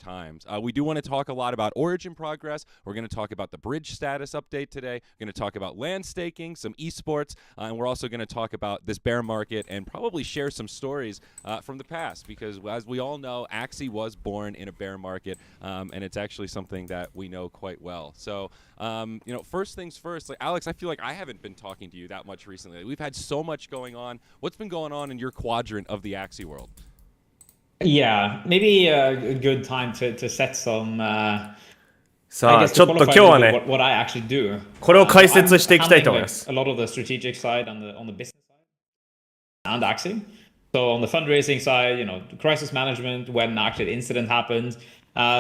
times. We do want to talk a lot about Origin progress. We're going to talk about the bridge status update today. We're going to talk about land staking, some esports, and we're also going to talk about this bear market and probably share some stories from the past, because as we all know, Axie was born in a bear market, and it's actually something that we know quite well. So, first things first, like Alex, I feel like I haven't been talking to you that much recently. We've had so much going on. What's been going on in your quadrant of the Axie world? Yeah, maybe a good time to set some, I さあ、 guess ちょ to っと qualify 今日 a は little bit ね、 what I actually do. これを解 I'm 説していきたいと思い handling ます like a lot of the strategic side on the business side and Axie. So on the fundraising side, the crisis management when actually the incident happened.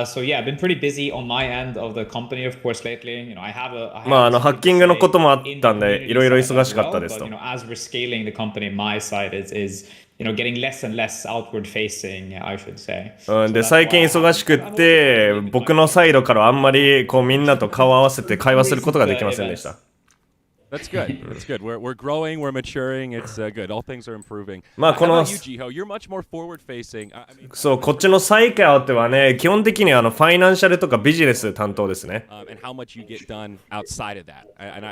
So yeah, I've been pretty busy on my end of the company, of course, lately. I have a まあ、 something ハッキ to ングの say こともあっ in た the んで、 community いろいろ side 忙 as しかった well. です But と。as we're scaling the company, my side is getting less and less outward facing, I should say. うん、 So で、 that's 最 why 近 I 忙 haven't. しく But っ I've also て、 been 僕のサイドからあんまりこうみんなと顔合わせて会話することができませんでした。 That's good. That's good. We're growing. We're maturing. It's good. All things are improving. まあ、こ How の about you, Jiho? You're much more forward facing. I mean, そう、こっちのサイカーではね、基本的にファイナンシャルとかビジネス担当ですね。 and how much you get done outside of that. And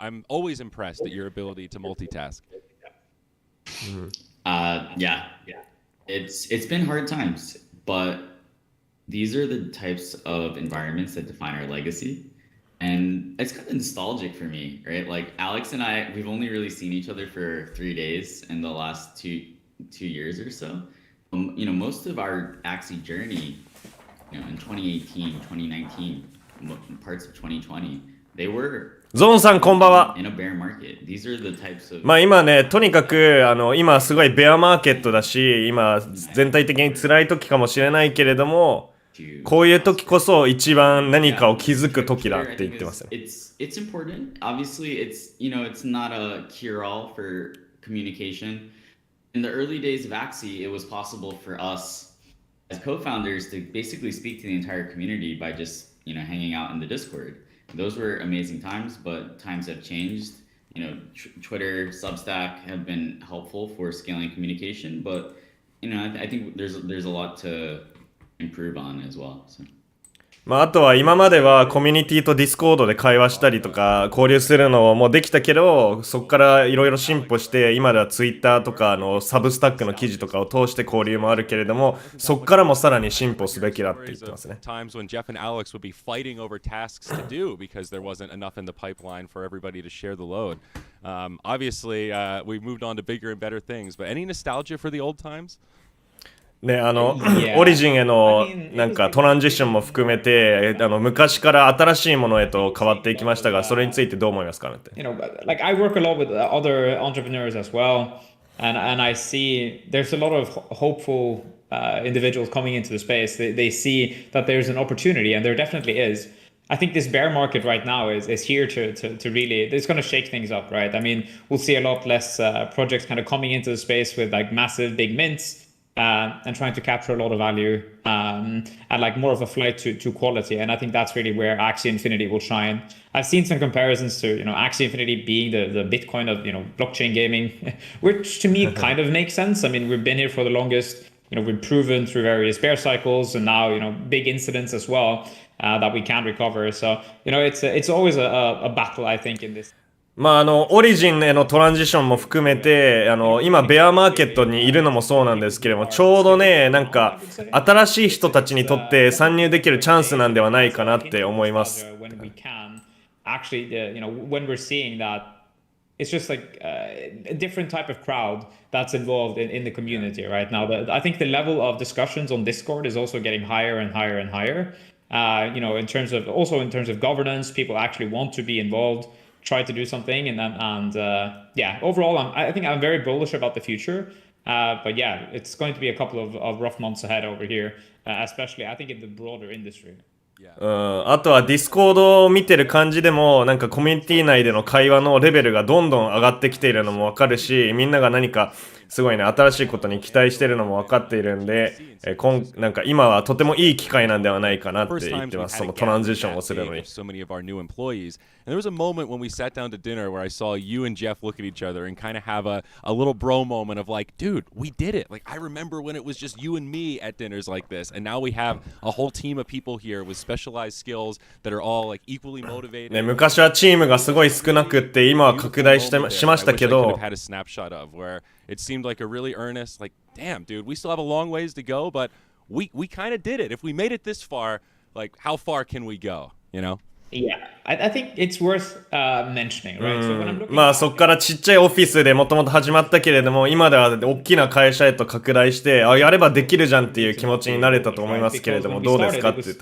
I'm always impressed at your ability to multitask. Yeah. It's been hard times, but these are the types of environments that define our legacy. And it's kind of nostalgic for me, right? Like Alex and I, we've only really seen each other for 3 days in the last two years or so. Most of our Axie journey, in 2018, 2019, parts of 2020, they were ゾーンさんこんばんは。 in a bear market. These are the types of まあ今ね、とにかく今すごいベアマーケットだし、今全体的に辛い時かもしれないけれども、こういう時こそ一番何かを気づく時だって言ってますね。 It's important. Obviously, it's not a cure-all for communication. In the early days of Axie, it was possible for us as co-founders to basically speak to the entire community by just hanging out in the Discord. Those were amazing times, but times have changed. Twitter, Substack have been helpful for scaling communication, but I think there's a lot to improve on as well. So. まああとは今まではコミュニティとディスコードで会話したりとか交流するのもできたけど、そこからいろいろ進歩して今ではツイッターとかサブスタックの記事とかを通して交流もあるけれども、そこからもさらに進歩すべきだって言ってますね。 Times when Jeff and Alex would be fighting over tasks to do because there wasn't enough in the pipeline for everybody to share the load. Obviously, we've moved on to bigger and better things, but any nostalgia for the old times? ね、オリジンへのなんかトランジションも含めて、昔から新しいものへと変わっていきましたが、それについてどう思いますかねって。 Like I work a lot with other entrepreneurs as well, and I see there's a lot of hopeful individuals coming into the space. They see that there's an opportunity, and there definitely is. I think this bear market right now is here to really, it's going to shake things up, right? I mean, we'll see a lot less projects kind of coming into the space with like massive big mints. And trying to capture a lot of value and like more of a flight to quality. And I think that's really where Axie Infinity will shine. I've seen some comparisons to Axie Infinity being the Bitcoin of blockchain gaming, which to me kind of makes sense. I mean, we've been here for the longest. We've proven through various bear cycles and now big incidents as well that we can recover. So it's always a battle, I think, in this. まあオリジンへのトランジションも含めて今ベアマーケットにいるのもそうなんですけれども、ちょうどねなんか新しい人たちにとって参入できるチャンスなんではないかなって思います。 Actually, when we're seeing that it's just like a different type of crowd that's involved in the community right now. I think the level of discussions on Discord is also getting higher and higher and higher. In terms of governance, people actually want to be involved. Try to do something and overall I think I'm very bullish about the future, but yeah, it's going to be a couple of rough months ahead over here, especially I think in the broader industry. あとはディスコードを見てる感じでもなんかコミュニティ内での会話のレベルがどんどん上がってきているのもわかるし、みんなが何かすごいね、新しいことに期待してるのも分かっているんで、なんか今はとてもいい機会なんではないかなって言ってます。そのトランジションをするのに。So many of our new employees. And there was a moment when we sat down to dinner where I saw you and Jeff look at each other and kind of have a little bro moment of like, dude, we did it. Like, I remember when it was just you and me at dinners like this. And now we have a whole team of people here with specialized skills that are all like equally motivated. ね、昔はチームがすごい少なくって今は拡大しましたけど、 had a snapshot of where it seemed like a really earnest, like, damn, dude, we still have a long ways to go, but we kind of did it. If we made it this far, like, how far can we go, you know? Yeah, I think it's worth mentioning, right? So when I'm looking まあそっからちっちゃいオフィスでもともと始まったけれども、今では大きな会社へと拡大して、あ、やればできるじゃんっていう気持ちになれたと思いますけれども、どうですかって言っ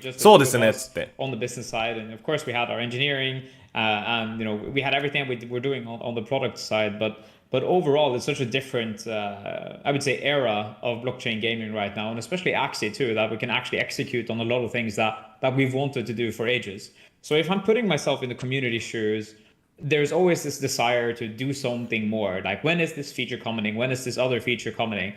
て、そうですねっつって。On the business side, and of course we had our engineering, and we had everything we're doing on the product side, but overall it's such a different, I would say, era of blockchain gaming right now, and especially Axie too, that we can actually execute on a lot of things that we've wanted to do for ages. So if I'm putting myself in the community shoes, there's always this desire to do something more. Like, when is this feature coming? When is this other feature coming?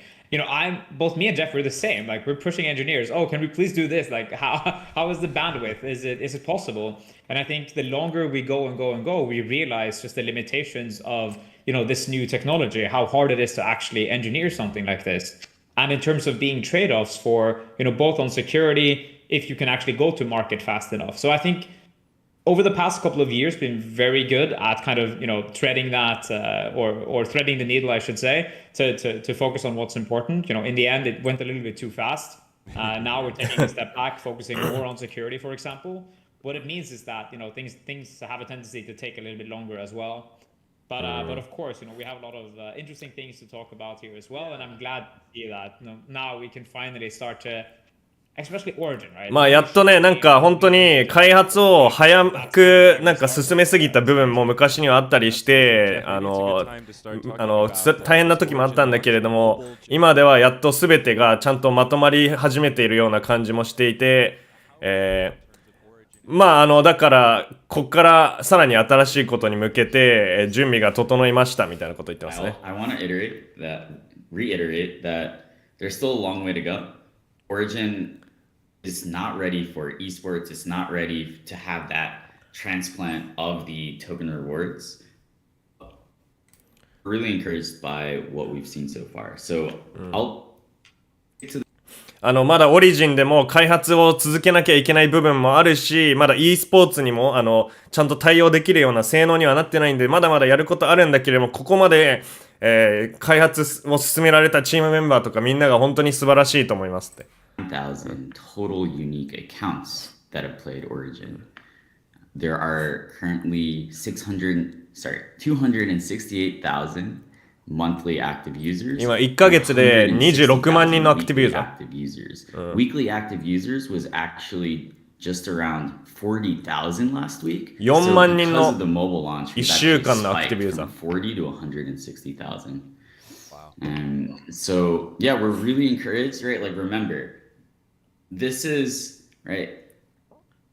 Both me and Jeff, we're the same. Like, we're pushing engineers. Oh, can we please do this? Like, how is the bandwidth? Is it possible? And I think the longer we go, we realize just the limitations of, this new technology, how hard it is to actually engineer something like this. And in terms of being trade-offs for, both on security, if you can actually go to market fast enough. So I think over the past couple of years, been very good at kind of, threading that or threading the needle, I should say, to focus on what's important. In the end, it went a little bit too fast. Now we're taking a step back, focusing more on security, for example. What it means is that, things have a tendency to take a little bit longer as well. But of course, we have a lot of interesting things to talk about here as well. And I'm glad to see that now we can finally start to, especially Origin, right? まあやっとね、なんか本当に開発を早くなんか進めすぎた部分も昔にはあったりして、大変な時もあったんだけれども、今ではやっと全てがちゃんとまとまり始めているような感じもしていて、まあだからこっからさらに新しいことに向けて準備が整いましたみたいなこと言ってますね。I want to reiterate that there's still a long way to go. Origin is not ready for esports. It's not ready to have that transplant of the token rewards. Really encouraged by what we've seen so far. So I'llまだオリジンでも開発を続けなきゃいけない部分もあるし、まだ e スポーツにもちゃんと対応できるような性能にはなってないんで、まだまだやることあるんだけれども、ここまで、開発を進められたチームメンバーとかみんなが本当に素晴らしいと思いますって。1,000 total unique accounts that have played Origin. There are currently 268,000 monthly active users. 今1ヶ月で26万人のアクティブユーザー。Weekly active users was actually just around 40,000 last week. 4万人の1週間のアクティブユーザー。40 to 160,000. And so, yeah, we're really encouraged, right? Like, remember, this is, right,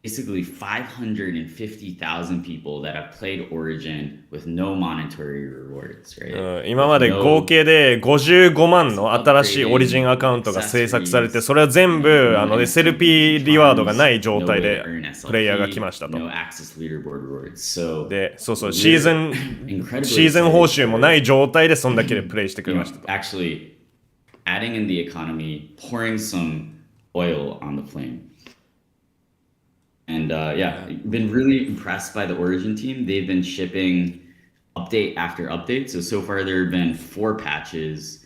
basically 550,000 people that have played Origin with no monetary rewards, right? 今まで合計で55万の新しいオリジンアカウントが制作されて、それは全部SLP リワードがない状態でプレイヤーが来ましたと。で、そうそう、シーズン報酬もない状態でそんだけでプレイしてくれましたと。Actually, adding in the economy, pouring some oil on the flame. And been really impressed by the Origin team. They've been shipping update after update. So far there have been 4 patches.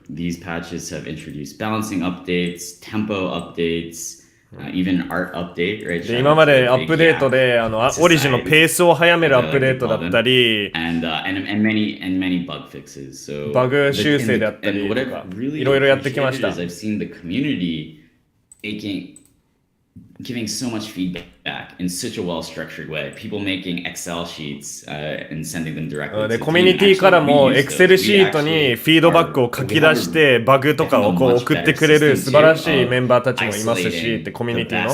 These patches have introduced balancing updates, tempo updates, even art update, right? で今までアップデートでオリジンのペースを早めるアップデートだったり、and many bug fixes. So バグ修正であったりとか、いろいろやってきました。I've seen the community giving so much feedback in such a well-structured way. People making Excel sheets and sending them directly. でコミュニティからも Excel シートにフィードバックを書き出してバグとかをこう送ってくれる素晴らしいメンバーたちもいますし、ってコミュニティの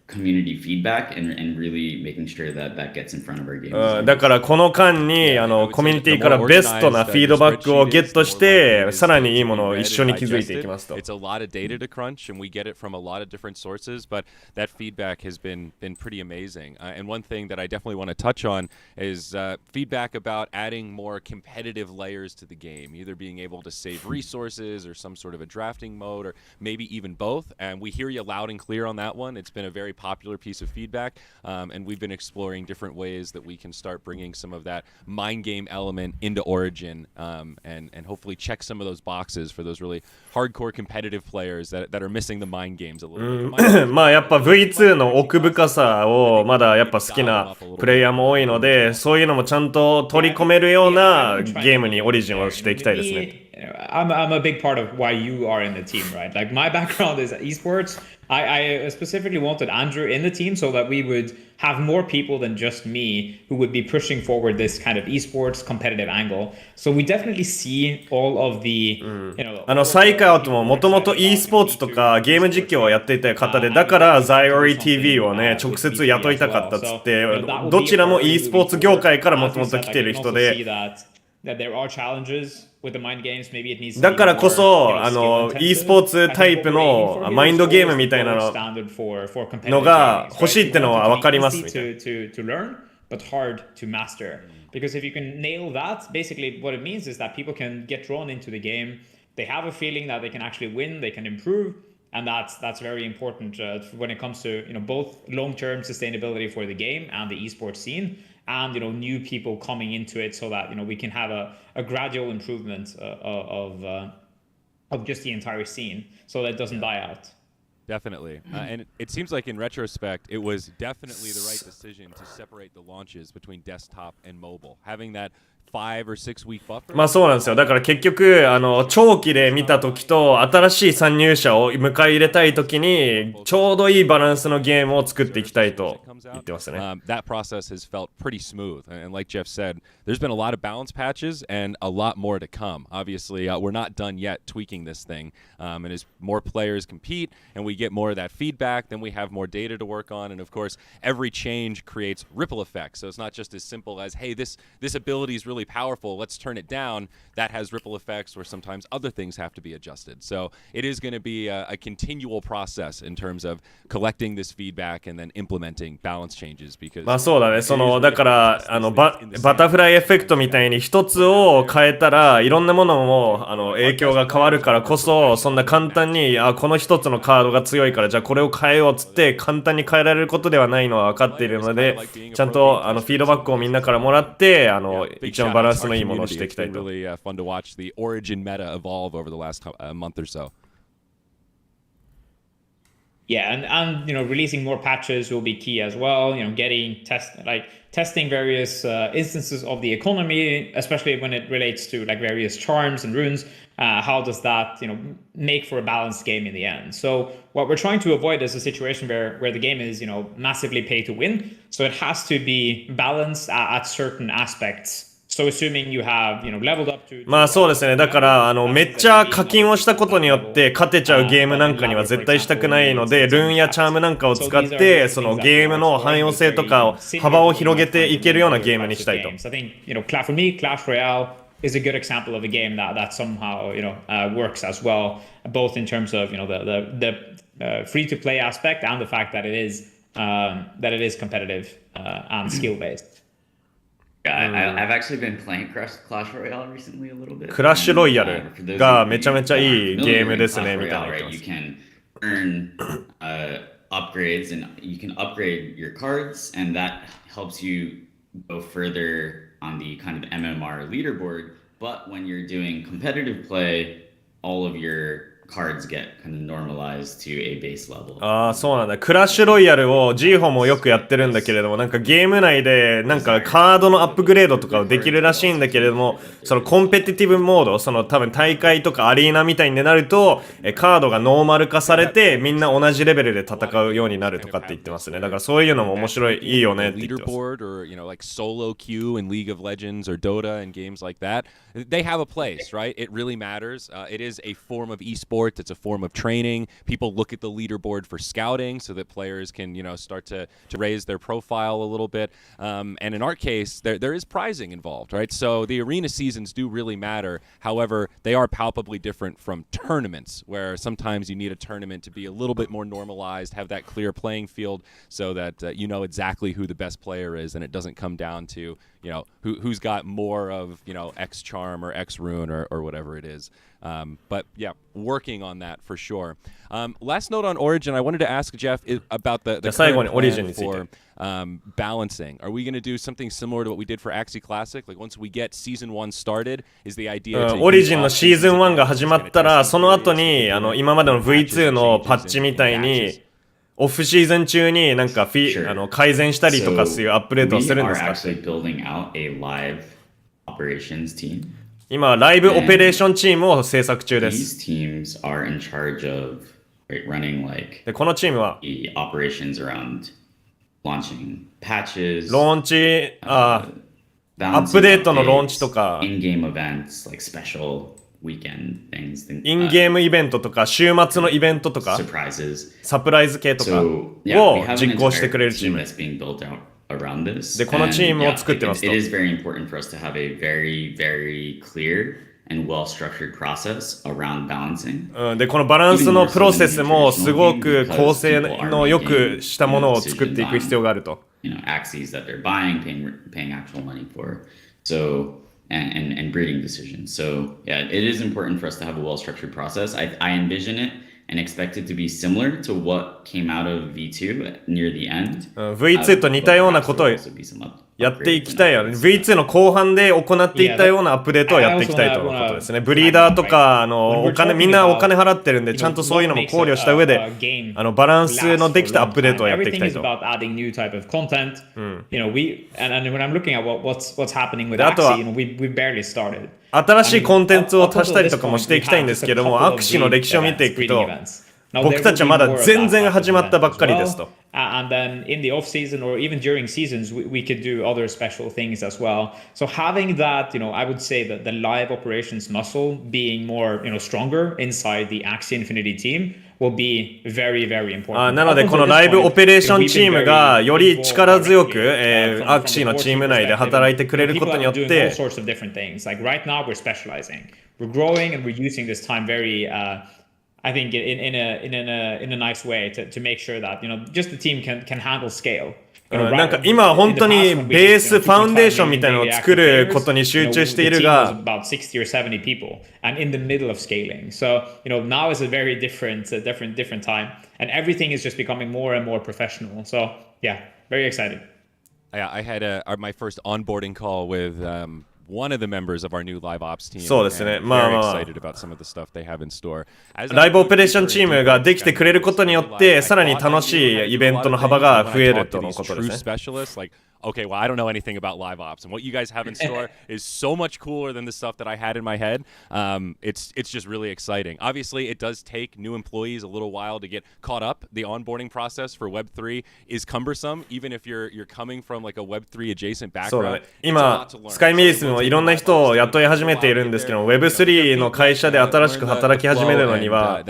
community feedback and really making sure that that gets in front of our games. だからこの間にコミュニティからベストなフィードバックをゲットしてさらにいいものを一緒に築いていきますと。It's a lot of data to crunch and we get it from a lot of different sources, but that feedback has been pretty amazing. And one thing that I definitely want to touch on is feedback about adding more competitive layers to the game, either being able to save resources or some sort of a drafting mode or maybe even both. And we hear you loud and clear on that one. It's been a very popular piece of feedback, and we've been exploring different ways that we can start bringing some of that mind game element into Origin, and hopefully check some of those boxes for those really hardcore competitive players that are missing the mind games a little bit. まあやっぱ V2 の奥深さをまだやっぱ好きなプレイヤーも多いので、そういうのもちゃんと取り込めるようなゲームにオリジンをしていきたいですね。I'm a big part of why you are in the team, right? Like my background is esports. I specifically wanted Andrew in the team so that we would have more people than just me who would be pushing forward this kind of esports competitive angle. So we definitely see all of the, サイカートももともと e スポーツとかゲーム実況をやっていた方で、だからザイオリ TV をね直接雇いたかったっつって、どちらも e スポーツ業界からもともと来てる人で、だからこそe スポーツタイプのマインドゲームみたいなのが欲しいってのは分かります。But hard to master. Because if you can nail that, basically what it means is that people can get drawn into the game. They have a feeling that they can actually win, they can improve, and that's very important when it comes to both long-term sustainability for the game and the esports scene, and new people coming into it, so that we can have a gradual improvement of just the entire scene, so that it doesn't die out. Definitely. And it seems like in retrospect, it was definitely the right decision to separate the launches between desktop and mobile. Having that 5 or 6 week buffer. まあそうなんですよ。だから結局長期で見た時と新しい参入者を迎え入れたい時にちょうどいいバランスのゲームを作っていきたいと言ってますね。That process has felt pretty smooth, and like Jeff said, there's been a lot of balance patches and a lot more to come. Obviously, we're not done yet tweaking this thing, and as more players compete and we get more of that feedback, then we have more data to work on, and of course, every change creates ripple effects. So it's not just as simple as, hey, this ability is really powerful, let's turn it down. That has ripple effects where sometimes other things have to be adjusted. So it is going to be a continual process in terms of collecting this feedback and then implementing balance changes. Because まあそうだね。だからバタフライエフェクトみたいに一つを変えたらいろんなものも影響が変わるからこそ、そんな簡単にこの一つのカードが強いからじゃあこれを変えようっつって簡単に変えられることではないのは分かっているので、ちゃんとフィードバックをみんなからもらって一番バランスのいいものをしていきたいと。Really fun to watch the Origin meta evolve over the last month or so. Yeah, and releasing more patches will be key as well. Testing various instances of the economy, especially when it relates to various charms and runes. How does that make for a balanced game in the end? So what we're trying to avoid is a situation where the game is massively pay to win. So it has to be balanced at certain aspects. So assuming you have, leveled up to... まあそうですね。だからめっちゃ課金をしたことによって勝てちゃうゲームなんかには絶対したくないので、ルーンやチャームなんかを使ってそのゲームの汎用性とかを幅を広げていけるようなゲームにしたいと。I think, for me, Clash Royale is a good example of a game that somehow, works as well, both in terms of, the free-to-play aspect and the fact that it is competitive and skill-based. I've actually been playing Clash Royale recently a little bit. クラッシュロイヤルがめちゃめちゃいいゲームですねみたいな。You can earn upgrades and you can upgrade your cards, and that helps you go further on the kind of MMR leaderboard. But when you're doing competitive play, all of your cards get kind of normalized to a base level. ああ、そうなんだ。クラッシュロイヤルを G4 もよくやってるんだけれども、なんかゲーム内でなんかカードのアップグレードとかをできるらしいんだけれども、そのコンペティティブモード、その多分大会とかアリーナみたいになると、カードがノーマル化されてみんな同じレベルで戦うようになるとかって言ってますね。だからそういうのも面白い、いいよねって言ってます。Leaderboard or like solo queue in League of Legends or Dota and games like that, they have a place, right? It really matters. It is a form of esports sport. It's a form of training. People look at the leaderboard for scouting so that players can, start to raise their profile a little bit. And in our case, there is prizing involved, right? So the arena seasons do really matter. However, they are palpably different from tournaments, where sometimes you need a tournament to be a little bit more normalized, have that clear playing field so that you know exactly who the best player is, and it doesn't come down to, who's got more of, X charm or X rune or whatever it is. But yeah, working on that for sure. Last note on Origin, I wanted to ask Jeff about the current plan for balancing. Are we going to do something similar to what we did for Axie Classic? Like once we get Season 1 started, is the idea to Origin のシーズン1が始まったら、その後に今までの V2 のパッチみたいにオフシーズン中になんか改善したりとかするアップデートをするんですか？ building out a live operations team. 今ライブオペレーションチームを制作中です。These teams are in charge of running like でこのチームは the operations around launching patches, ローンチアップデートのローンチとか in-game events like special weekend things, インゲームイベントとか週末のイベントとか surprises, サプライズ系とかを実行してくれるチーム。 that's being built out around this. でこのチームを作ってますと。 It is very important for us to have a very, very clear and well-structured process around balancing. でこのバランスのプロセスもすごく構成のよくしたものを作っていく必要があると。Axies that they're buying, paying actual money for. So and breeding decisions. So yeah, it is important for us to have a well-structured process. I envision it and expect it to be similar to what came out of V2 near the end. V2 と似たようなことをやっていきたいよね。V2 の後半で行っていったようなアップデートをやっていきたいということですね。ブリーダーとかみんなお金払ってるんで、ちゃんとそういうのも考慮した上でバランスのできたアップデートをやっていきたいと。When I'm looking at what's happening with Axie, we barely started. 新しいコンテンツを足したりとかもしていきたいんですけども、アクシの歴史を見ていくと、僕たちはまだ全然始まったばっかりですと。And then in the off season or even during seasons, we could do other special things as well. So having that, I would say that the live operations muscle being more, stronger inside the Axie Infinity team will be very, very important. なのでこのライブオペレーションチームがより力強くアクシーのチーム内で働いてくれることによって、all sorts of different things. Like right now we're specializing, we're growing, and we're using this time very, I think in a nice way to make sure that just the team can handle scale. なんか今本当にベースファウンデーションみたいなのを作ることに集中しているが、about 60 or 70 people and in the middle of scaling. So now is a very different time, and everything is just becoming more and more professional. So yeah, very excited. Yeah, I had my first onboarding call with one of the members of our new live ops team. そうですね。Very excited about some of the stuff they have in store. ライブオペレーションチームができてくれることによって、さらに楽しいイベントの幅が増えるとのことですね。Okay, well, I don't know anything about live ops, and what you guys have in store is so much cooler than the stuff that I had in my head. It's just really exciting. Obviously, it does take new employees a little while to get caught up. The onboarding process for Web3 is cumbersome, even if you're coming from like a Web3 adjacent background. そうだね。今、スカイミリスもいろんな人を雇い始めているんですけど、Web3 の会社で新しく働き始めるのには、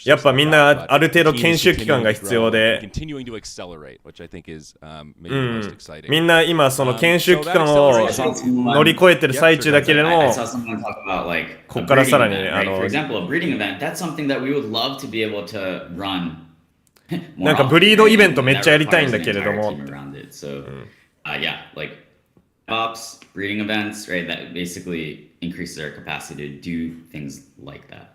やっぱみんなある程度研修期間が必要で、continuing to accelerate, which I think is maybe the most exciting. みんな今その研修期間を乗り越えてる最中だけれども、ここからさらにFor example, a breeding event, that's something that we would love to be able to run. なんかブリードイベントめっちゃやりたいんだけれども、So yeah, like ops, breeding events, right? That basically increases our capacity to do things like that.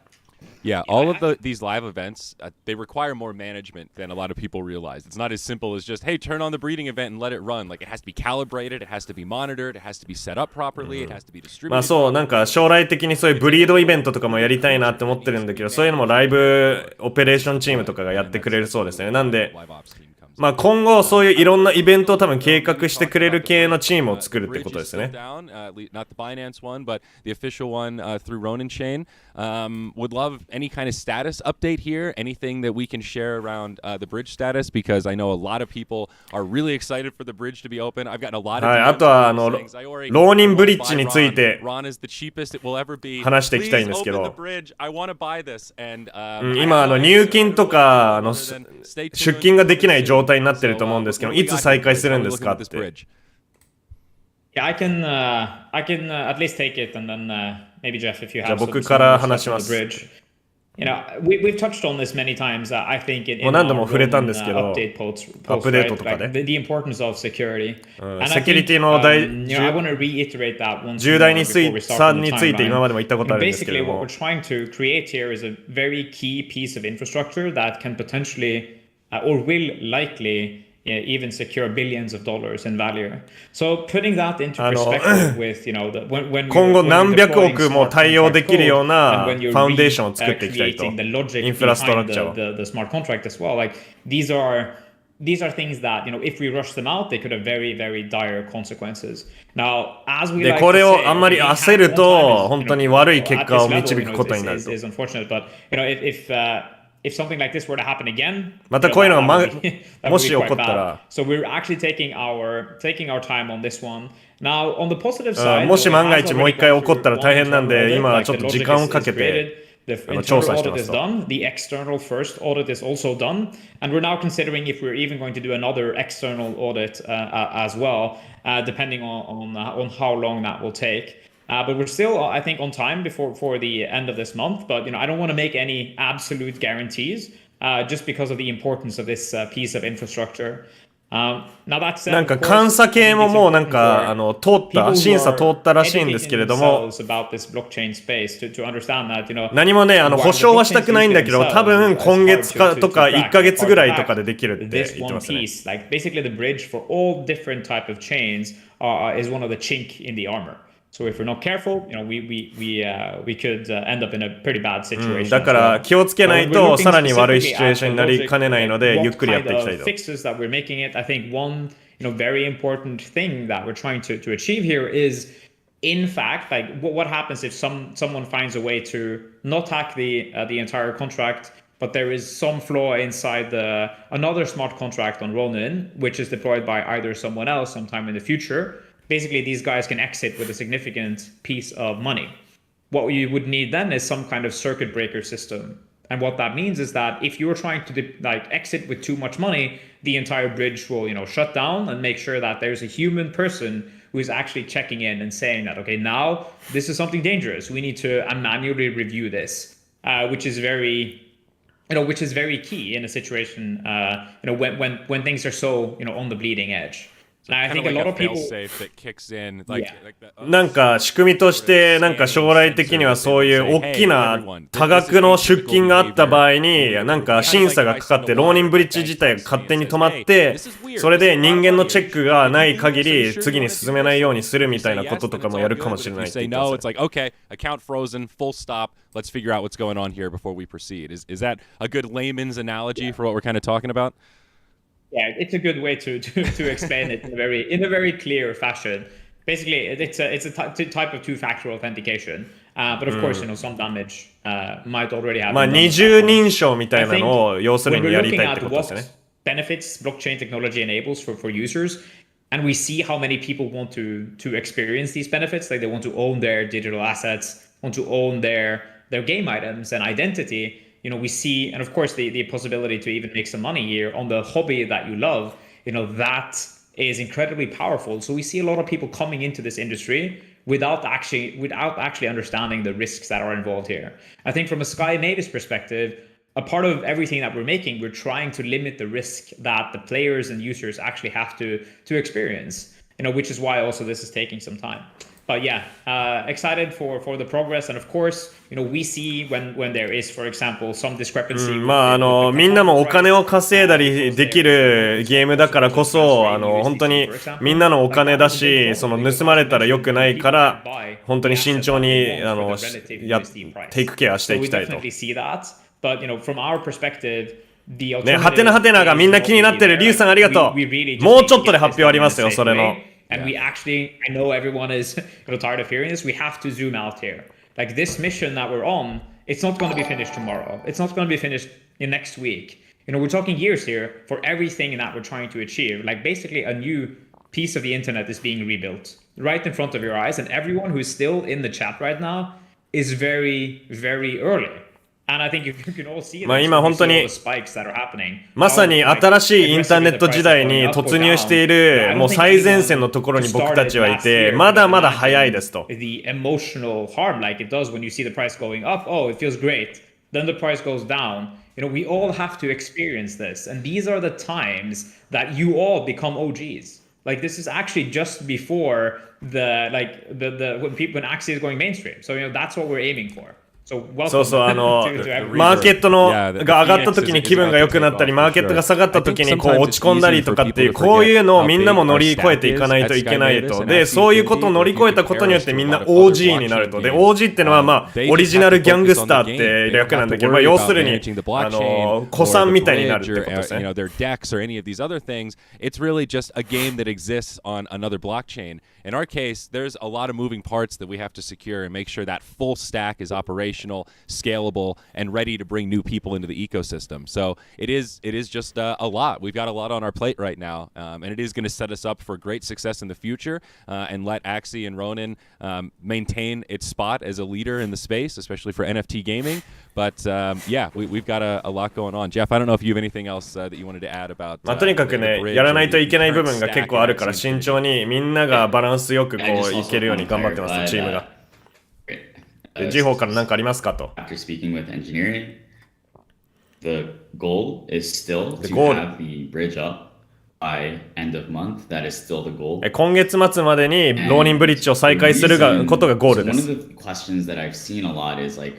Yeah, all of these live events, they require more management than a lot of people realize. It's not as simple as just, hey, turn on the breeding event and let it run. Like, it has to be calibrated, it has to be monitored, it has to be set up properly, it has to be distributed. まあそう、なんか将来的にそういうブリードイベントとかもやりたいなって思ってるんだけど、そういうのもライブオペレーションチームとかがやってくれるそうですね。なんで、まあ今後そういういろんなイベントを多分計画してくれる系のチームを作るってことですね。Not the Binance one, but the official one through Ronin chain. Would love any kind of status update here, anything that we can share around the bridge status, because I know a lot of people are really excited for the bridge to be open. I've gotten a lot of はい、あとはローニンブリッジについて話していきたいんですけど、今入金とか出金ができない状態になってると思うんですけど、いつ再開するんですかって。Yeah, I can at least take it, and then maybe Jeff, if you have じゃあ僕から話します。You know, we've touched on this many times. I think in もう何度も触れたんですけど、アップデートとかで the importance of security. セキュリティの重大について今までも言ったことあるんですけども、 Basically, what we're trying to create here is a very key piece of infrastructure that can potentially or will likely even secure billions of dollars in value. So putting that into perspective with, you know, when 今後何百億も対応できるようなファウンデーションを作っていきたいと。インフラストラクチャーを。The smart contract as well. Like these are things that, you know, if we rush them out, they could have very, very dire consequences. Now, as we で、 like これ to を say, あんまり焦ると本当に悪い結果を at 導 this level, くことになる is と。 unfortunate, but you know, if something like this were to happen again, またこういうのが that would be もし起こ quite ったら、 bad. So we're actually taking our time on this one. Now, on the positive side, もし万が一もう一回起こったら大変なんで、今はちょっと時間をかけて the internal audit is done. The external first audit is also done, and we're now considering if we're even going to do another external audit as well, depending on how long that will take. But we're still, I think, on time for the end of this month. But you know, I don't want to make any absolute guarantees just because of the importance of this piece of infrastructure. Now that said, なんか監査系ももうなんか審査通ったらしいんですけれども、何もね保証はしたくないんだけど、多分今月かとか1ヶ月ぐらいとかでできるって言ってますね。Like basically the bridge for all different type of chains is one of the chink in the armor. So if we're not careful, you know, we could end up in a pretty bad situation. だから気をつけないとさらに悪いシチュエーションになりかねないので、ゆっくりやっていきたいと。Fixes that we're making it. I think one, you know, very important thing that we're trying to achieve here is, in fact, like what happens if someone finds a way to not hack the entire contract, but there is some flaw inside another smart contract on Ronin, which is deployed by either someone else sometime in the future. Basically, these guys can exit with a significant piece of money. What you would need then is some kind of circuit breaker system. And what that means is that if you're trying to exit with too much money, the entire bridge will, you know, shut down and make sure that there's a human person who is actually checking in and saying that, okay, now this is something dangerous. We need to manually review this, which is very key in a situation, you know, when things are so, you know, on the bleeding edge. I think a lot of people なんか仕組みとしてなんか将来的にはそういう大きな多額の出金があった場合になんか審査がかかってローニンブリッジ自体が勝手に止まって、それで人間のチェックがない限り次に進めないようにするみたいなこととかもやるかもしれないって言ってますね。Let's figure out what's going on here before we proceed. Is that a good layman's analogy for what we're kind of talking about? Yeah, it's a good way to explain it in a very clear fashion. Basically, it's a type of two-factor authentication. But of course, you know, some damage might already happen. まあ二重認証みたいなのを要するにやりたいってことですね。Benefits blockchain technology enables for users, and we see how many people want to experience these benefits. Like they want to own their digital assets, want to own their game items and identity. You know, we see, and of course, the possibility to even make some money here on the hobby that you love, you know, that is incredibly powerful. So we see a lot of people coming into this industry without actually understanding the risks that are involved here. I think from a Sky Native's perspective, a part of everything that we're making, we're trying to limit the risk that the players and users actually have to experience, you know, which is why also this is taking some time. But yeah, excited for the progress, and of course, you know, we see when there is, for example, some discrepancy. まあみんなもお金を稼いだりできるゲームだからこそ、本当にみんなのお金だし、その盗まれたら良くないから本当に慎重にテイクケアしていきたいと。But you know, from our perspective, ね、はてなはてながみんな気になってるリュウさんありがとう。もうちょっとで発表ありますよ、それの。And we actually, I know everyone is tired of hearing this. We have to zoom out here. Like this mission that we're on, it's not going to be finished tomorrow. It's not going to be finished in next week. We're talking years here for everything that we're trying to achieve. Like basically a new piece of the internet is being rebuilt right in front of your eyes. And everyone who's still in the chat right now is very, very early.And I think you can all see it. 今本当にまさに新しいインターネット時代に突入しているもう最前線のところに僕たちはいて、まだまだ早いですと。The emotional harm like it does when you see the price going up, oh, it feels great. Then the price goes down. We all have to experience this. And these are the times that you all become OGs. Like this is actually just before the when Axie is going mainstream. So that's what we're aiming for.そうそう、マーケットのが上がった時に気分が良くなったり、マーケットが下がった時にこう落ち込んだりとかっていう、こういうのをみんなも乗り越えていかないといけないと。で、そういうことを乗り越えたことによってみんな OG になると。で、OG ってのはまあオリジナルギャングスターって略なんだけど、要するに古参みたいになるってことですね。their decks or any of these other things, it's really just a game that exists on another blockchain. In our case, there's a lot of moving parts that we have to secure and make sure that full stack is operational, scalable, and ready to bring new people into the ecosystem. So it is just a lot. We've got a lot on our plate right now, and it is going to set us up for great success in the future and let Axie and Ronin maintain its spot as a leader in the space, especially for NFT gaming. But yeah, we've got a lot going on. Jeff, I don't know if you have anything else that you wanted to add about. とにかくね、やらないといけない部分が結構あるから慎重にみんながバランスよくこういけるように頑張ってますチームが。時報から何かありますかと。After speaking with engineering, the goal is still to have the bridge up by end of month. That is still the goal. 今月末までにローニンブリッジを再開することがゴールです。One of the questions that I've seen a lot is right,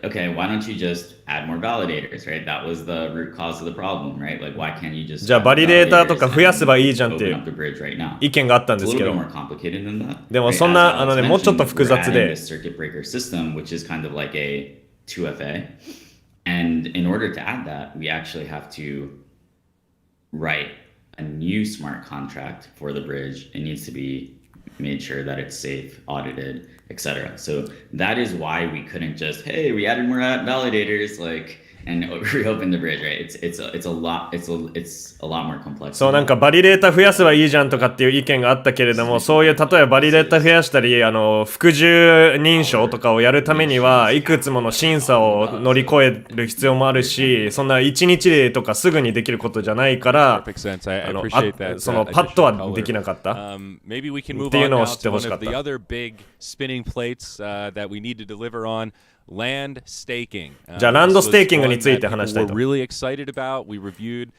okay, why don't you just add more validators, right? That was the root cause of the problem, right? Like, why can't you just じゃあバリデーターとか増やせばいいじゃんっていう意見があったんですけど、でもそんなもうちょっと複雑で、circuit breaker system, which is kind of like a 2FA, and in order to add that, we actually have to write a new smart contract for the bridge. It needs to be made sure that it's safe, audited, etc. So that is why we couldn't just, hey, we added more validators, and reopen the bridge, right? It's a lot more complex. そうなんかバリデータ増やせばいいじゃんとかっていう意見があったけれども、そういう例えばバリデータ増やしたり服従認証とかをやるためにはいくつもの審査を乗り越える必要もあるし、そんな1日とかすぐにできることじゃないからそのパッとはできなかったっていうのを知ってほしかった。Land staking. じゃあランドステーキングについて話したいと。We're really excited about. We revealed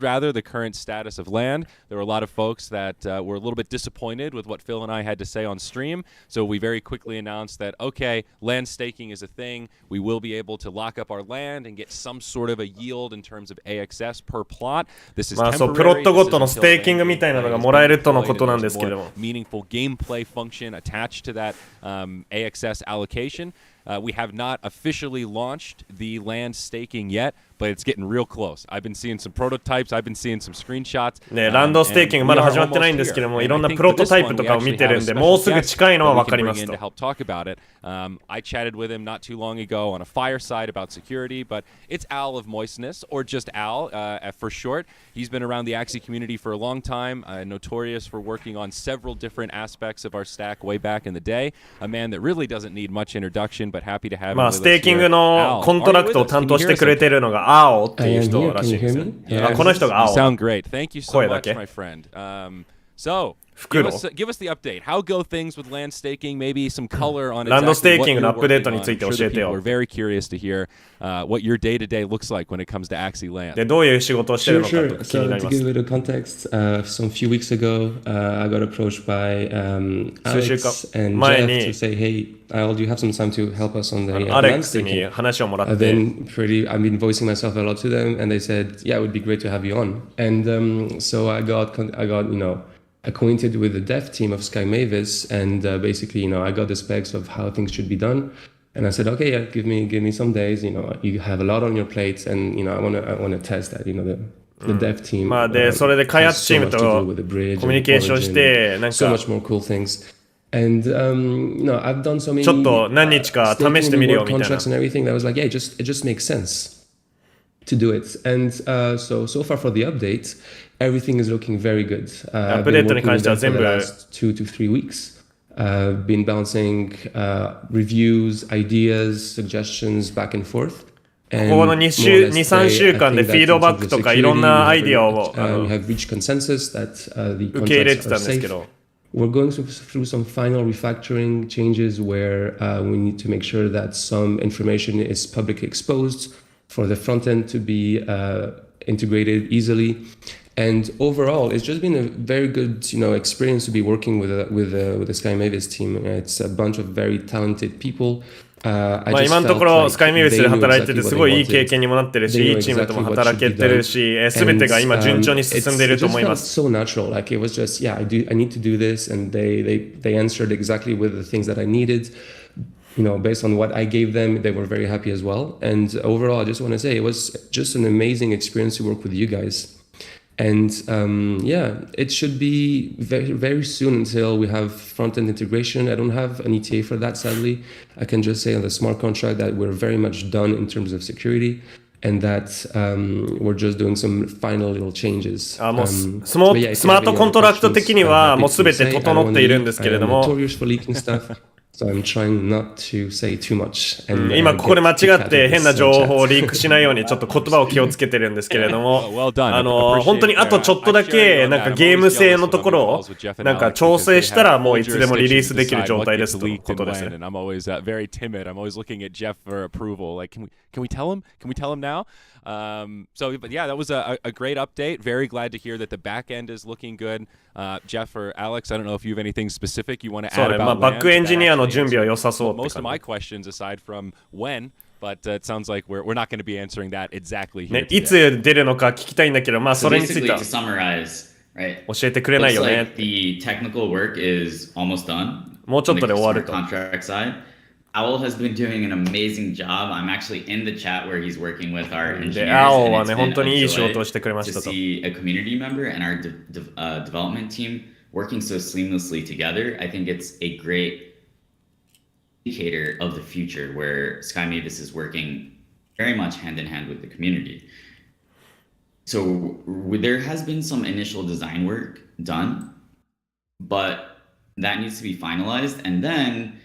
rather the current status of land. There were a lot of folks that were a little bit disappointed with what Phil and I had to say on stream. So we very quickly announced that okay, land staking is a thing. We will be able to lock up our land and get some sort of a yield in terms of AXS per plot. This is temporary. プロットごとのステーキングみたいなのがもらえるとのことなんですけれども。Meaningful gameplay function attached to that AXS allocation. We have not officially launched the land staking yet, but it's getting real close. I've been seeing some prototypes, I've been seeing some screenshots. ね、ランドステーキングまだ始まってないんですけども、いろんなプロトタイプとかを見てるんで、もうすぐ近いのは分かりますと。I chatted with him not too long ago on a fireside about security, but it's Al of Moistness, or just Al for short. He's been around the Axie community for a long time, notorious for working on several different aspects of our stack way back in the day. A man that really doesn't need much introduction, but happy to have him with us here. ステーキングのコントラクトを担当してくれてるのが青っていう人らしいですよ。この人が青。You sound great. Thank you so much, my friend. So, give us the update. How go things with land staking? Maybe some color on exactly ランドステーキングのアップデートについて教えてよ。We're very curious to hear what your day-to-day looks like when it comes to Axie Land. でどういう仕事をしてるのかと気になります。So to give a little context, some few weeks ago, I got approached by Alex and Jeff to say, hey, Al, do you have some time to help us on the land staking? I've been voicing myself a lot to them, and they said, yeah, it would be great to have you on. And so I got acquainted with the dev team of Sky Mavis, and basically, I got the specs of how things should be done. And I said, okay, yeah, give me some days. You have a lot on your plate, and I want to test that. The dev team. まあで、それで開発チームとコミュニケーションして、なんか so much more cool things. And I've done so many ちょっと何日か試してみるよみたいな。contracts and everything that was like, yeah, it just makes sense to do it. And so far for the update, everything is looking very good. アップデートに関しては全部 the last 2 to 3 weeks. Been bouncing reviews, ideas, suggestions back and forth. ここの2、3週間でフィードバックとかいろんなアイディアを受け入れてたんですけど。We're going through some final refactoring changes where we need to make sure that some information is publicly exposed for the front end to be integrated easily. And overall, it's just been a very good, experience to be working with the Sky Mavis team. It's a bunch of very talented people. まあ今のところスカイメイビスで働いててすごいいい経験にもなってるし、いいチームとも働けてるし、すべてが今順調に進んでいると思います。So natural, like it was just, yeah, I need to do this, and they answered exactly with the things that I needed. Based on what I gave them, they were very happy as well. And overall, I just want to say it was just an amazing experience to work with you guys. And it should be very, very soon until we have front-end integration. I don't have an ETA for that, sadly. I can just say on the smart contract that we're very much done in terms of security, and that we're just doing some final little changes. もうスマートコントラクト的にはもうすべて整っているんですけれども。So I'm trying not to say too much. 今ここで間違って変な情報をリークしないようにちょっと言葉を気をつけてるんですけれども、本当にあとちょっとだけなんかゲーム性のところをなんか調整したらもういつでもリリースできる状態ですということですね。I'm always very timid. I'm always looking at Jeff for approval. Like, can we tell him? Can we tell him now? But yeah, that was a great update. Very glad to hear that the back end is looking good. Jeff or Alex, I don't know if you have anything specific you want to add about バックエンジニアの準備は良さそうって Most of my questions aside from when, but it sounds like we're not going to be answering that exactly here. いつ出るのか聞きたいんだけど、まあそれについては to summarize, right? 教えてくれないよね。 The technical work is almost done. もうちょっとで終わると。 Contract side. Owl has been doing an amazing job. I'm actually in the chat where he's working with our engineers. Owl はね、本当にいい仕事をしてくれましたと。 To see a community member and our development team working so seamlessly together, I think it's a great indicator of the future where Sky Mavis is working very much hand in hand with the community. So there has been some initial design work done, but that needs to be finalized, and then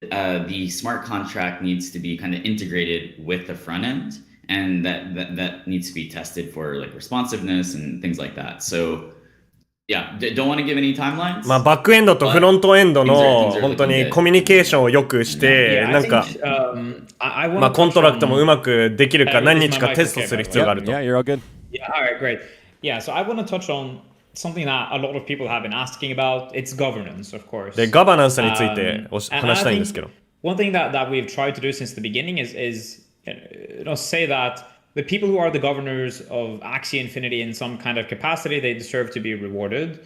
the smart contract needs to be kind of integrated with the front end, and that needs to be tested for like responsiveness and things like that. So yeah, don't want to give any timelines. まあバックエンドとフロントエンドの本当にコミュニケーションをよくして、なんかまあコントラクトもうまくできるか何日かテストする必要があると。Yeah, you're all good. Yeah, all right, great. Yeah, so I want to touch on something that a lot of people have been asking about. It's governance, of course. で、ガバナンスについて話したいんですけど。One thing that we've tried to do since the beginning is say that the people who are the governors of Axie Infinity in some kind of capacity, they deserve to be rewarded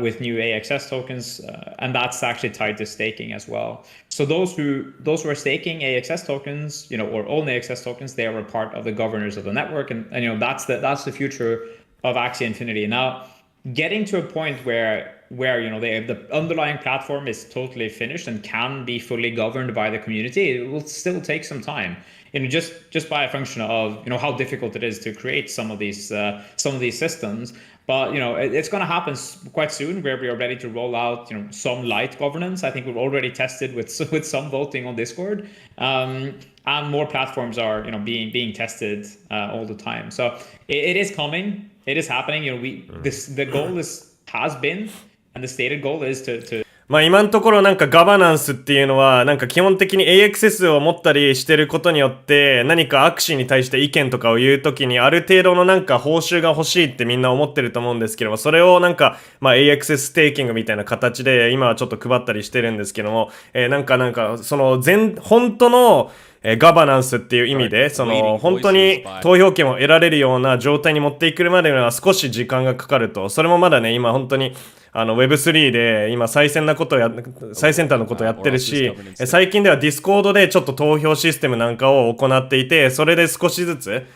with new AXS tokens, and that's actually tied to staking as well. So those who are staking AXS tokens, or own AXS tokens, they are a part of the governors of the network, and that's the future of Axie Infinity. Now, getting to a point where the underlying platform is totally finished and can be fully governed by the community, it will still take some time. Just by a function of how difficult it is to create some of these systems. But it's going to happen quite soon, where we are ready to roll out some light governance. I think we've already tested with some voting on Discord, and more platforms are being tested all the time. So it is coming. It is happening. The goal has been, and the stated goal is to まあ今のところなんかガバナンスっていうのはなんか基本的に AXS を持ったりしてることによって何かアクシーに対して意見とかを言うときにある程度のなんか報酬が欲しいってみんな思ってると思うんですけども、それをなんかまあ AXS ステーキングみたいな形で今はちょっと配ったりしてるんですけども、なんかその本当のガバナンスっていう意味で本当に投票権を得られるような状態に持っていくまでには少し時間がかかると。それもまだね今本当に Web3 で今最先端のことをやってるし、最近では Discord でちょっと投票システムなんかを行っていて、それで少しずつ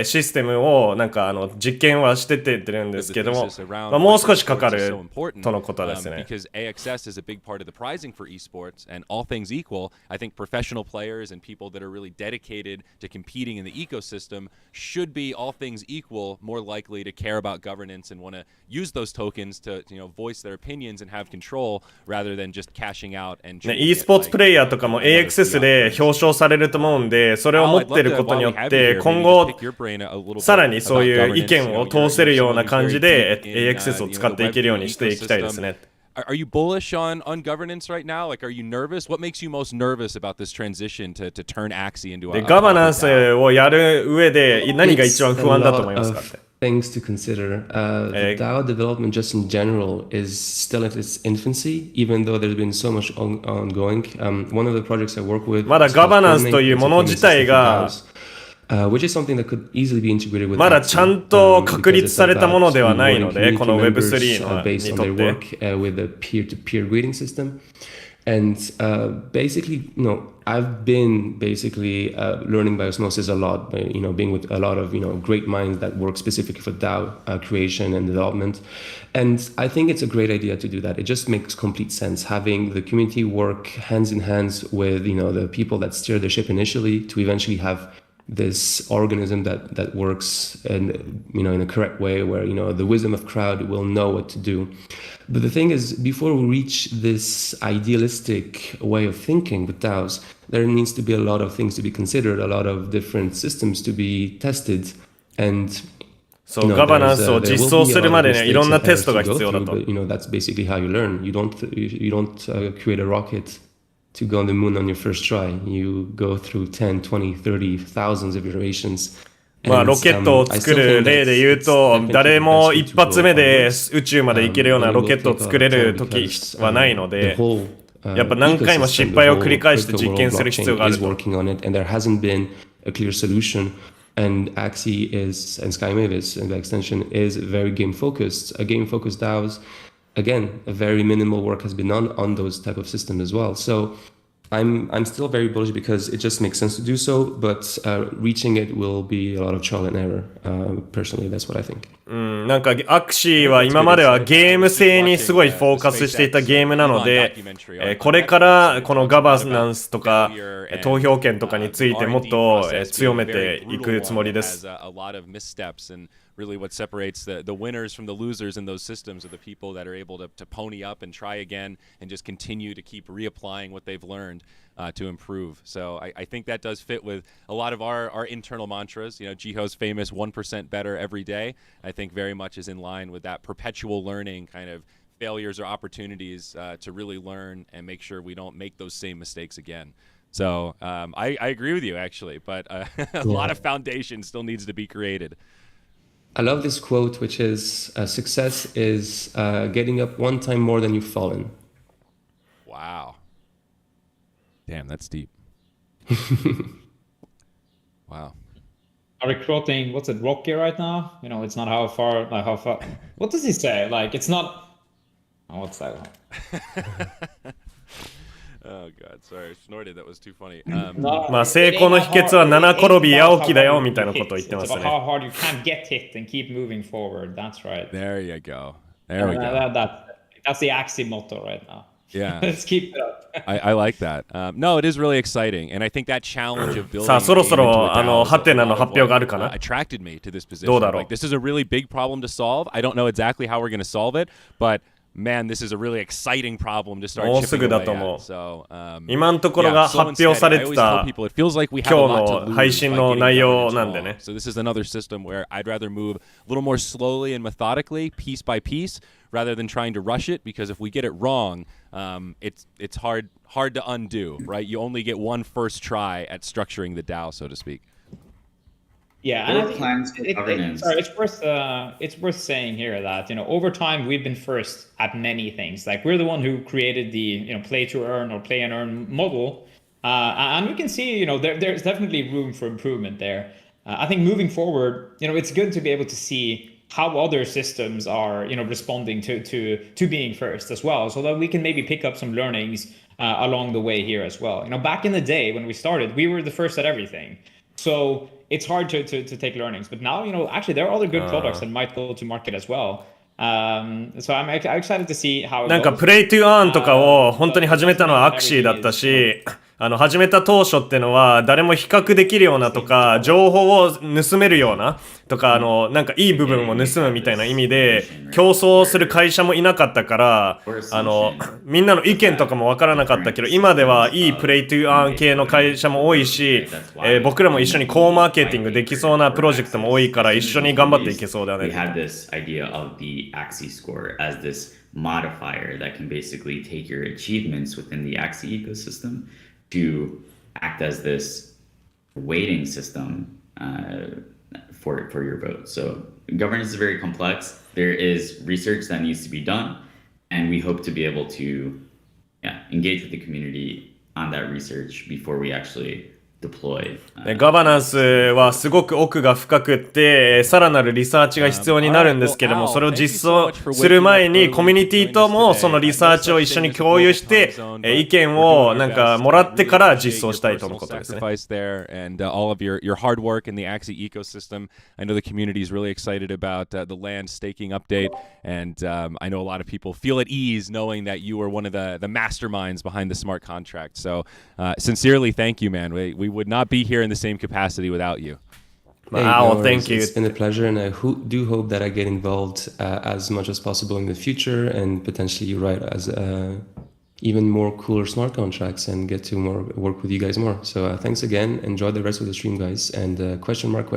システムをなんか実験はしてってるんですけども、もう少しかかるとのことですね。Because AXS is a big part of the prizing for esports, and all things equal, I think professional players and people that are really dedicated to competing in the ecosystem should be, all things equal, more likely to care about governance and want to use those tokens to voice their opinions and have control rather than just cashing out and e スポーツプレイヤーとかも AXS で表彰されると思うんで、それを持ってることによって今後さらにそういう意見を通せるような感じで AXS を使っていけるようにしていきたいですね。Are you bullish on governance right now? Like, are you nervous? What makes you most nervous about this transition to turn Axie into a ガバナンスをやる上で何が一番不安だと思いますかって。Things to consider. The DAO development just in general is still at its infancy, even though there's been so much ongoing. One of the projects I work with まだガバナンスというもの自体がwhich is something that could easily be integrated with まだちゃんと確立されたものではないので、この Web3 のにとって。with a peer-to-peer greeting system. And basically, I've been basically learning by osmosis a lot, by, being with a lot of, great minds that work specifically for DAO creation and development. And I think it's a great idea to do that. It just makes complete sense, having the community work hands in hands with, the people that steer the ship initially to eventually have this organism that works in a correct way where the wisdom of crowd will know what to do. But the thing is, before we reach this idealistic way of thinking with DAOs, there needs to be a lot of things to be considered, a lot of different systems to be tested, and そう、ガバナンスを実装するまでね、いろんなテストが必要だと。But that's basically how you learn. You don't create a rocket to go on the moon on your first try. You go through 10, 20, 30 thousands of iterations. まあロケットを作る例で言うと、誰も一発目で宇宙まで行けるようなロケットを作れる時はないので、やっぱ何回も失敗を繰り返して実験する必要があると。And Axie is, and SkyMavis, and the extension is very game-focused. A game-focused DAOs, again, a very minimal work has been done on those type of systems as well. So I'm still very bullish because it just makes sense to do so, but reaching it will be a lot of trial and error. Personally, that's what I think. なんかアクシーは今まではゲーム性にすごいフォーカスしていたゲームなので、これからこのガバナンスとか投票権とかについてもっと強めていくつもりです。Really what separates the winners from the losers in those systems are the people that are able to pony up and try again and just continue to keep reapplying what they've learned to improve. So I think that does fit with a lot of our internal mantras. Jiho's famous 1% better every day, I think very much is in line with that perpetual learning kind of failures or opportunities to really learn and make sure we don't make those same mistakes again. So I agree with you actually, but a lot of foundation still needs to be created. I love this quote, which is, success is getting up one time more than you've fallen. Wow. Damn, that's deep. Wow. Are we quoting, what's it, Rocky right now? It's not how far. What does he say? Like, it's not. Oh, what's that one? Oh god, sorry, I snorted. That was too funny. まあ成功の秘訣は七転び八起きだよみたいなことを言ってますね。It's about how hard you can't get hit and keep moving forward. That's right. There you go. There we go. That's the Axie motto right now. Yeah. Let's keep it up. I like that. No, it is really exciting, and I think that challenge of building さあそろそろハテナの発表があるかな。 attracted me to this position. どうだろう。Like, this is a really big problem to solve. I don't know exactly how we're going to solve it, but man, this is a really exciting problem to start chipping away at. So, 今のところが発表されてた今日の配信の内容なんでね。So this is another system where I'd rather move a little more slowly and methodically, piece by piece, rather than trying to rush it. Because if we get it wrong, it's hard to undo, right? You only get one first try at structuring the DAO, so to speak. Yeah, and I think it's worth saying here that over time we've been first at many things. Like we're the one who created the play to earn or play and earn model, and we can see there's definitely room for improvement there. I think moving forward, it's good to be able to see how other systems are, responding to being first as well, so that we can maybe pick up some learnings along the way here as well. Back in the day when we started, we were the first at everything. So it's hard to take learnings. But now, actually there are other good products that might go to market as well. So I'm excited to see how it goes. なんかプレイトゥーアーンとかを本当に始めたのはアクシーだったし、始めた当初ってのは誰も比較できるようなとか情報を盗めるようなとかなんかいい部分を盗むみたいな意味で競争する会社もいなかったからみんなの意見とかもわからなかったけど今ではいいプレイトゥーアーン系の会社も多いし、僕らも一緒にコーマーケティングできそうなプロジェクトも多いから一緒に頑張っていけそうだね。 We had this idea of the Axie score as this modifier that can basically take your achievements within the Axie ecosystem to act as this weighting system for your vote. So governance is very complex. There is research that needs to be done, and we hope to be able to engage with the community on that research before we actually deploy. ガバナンスはすごく奥が深くってさらなるリサーチが必要になるんですけども、それを実装する前にコミュニティともそのリサーチを一緒に共有して意見をなんかもらってから実装したいとのことですね。And all of your hard work in the Axie ecosystem. I know the community is really excited about the land staking update, and I know a lot of people feel at ease knowing that you were one of the masterminds behind the smart contract. So sincerely, thank you, man. We would not be here in the same capacity without you. Wow, thank you. It's been a pleasure, and I do hope that I get involved as much as possible in the future, and potentially write as even more cooler smart contracts and get to work with you guys more. So thanks again. Enjoy the rest of the stream, guys. And question mark.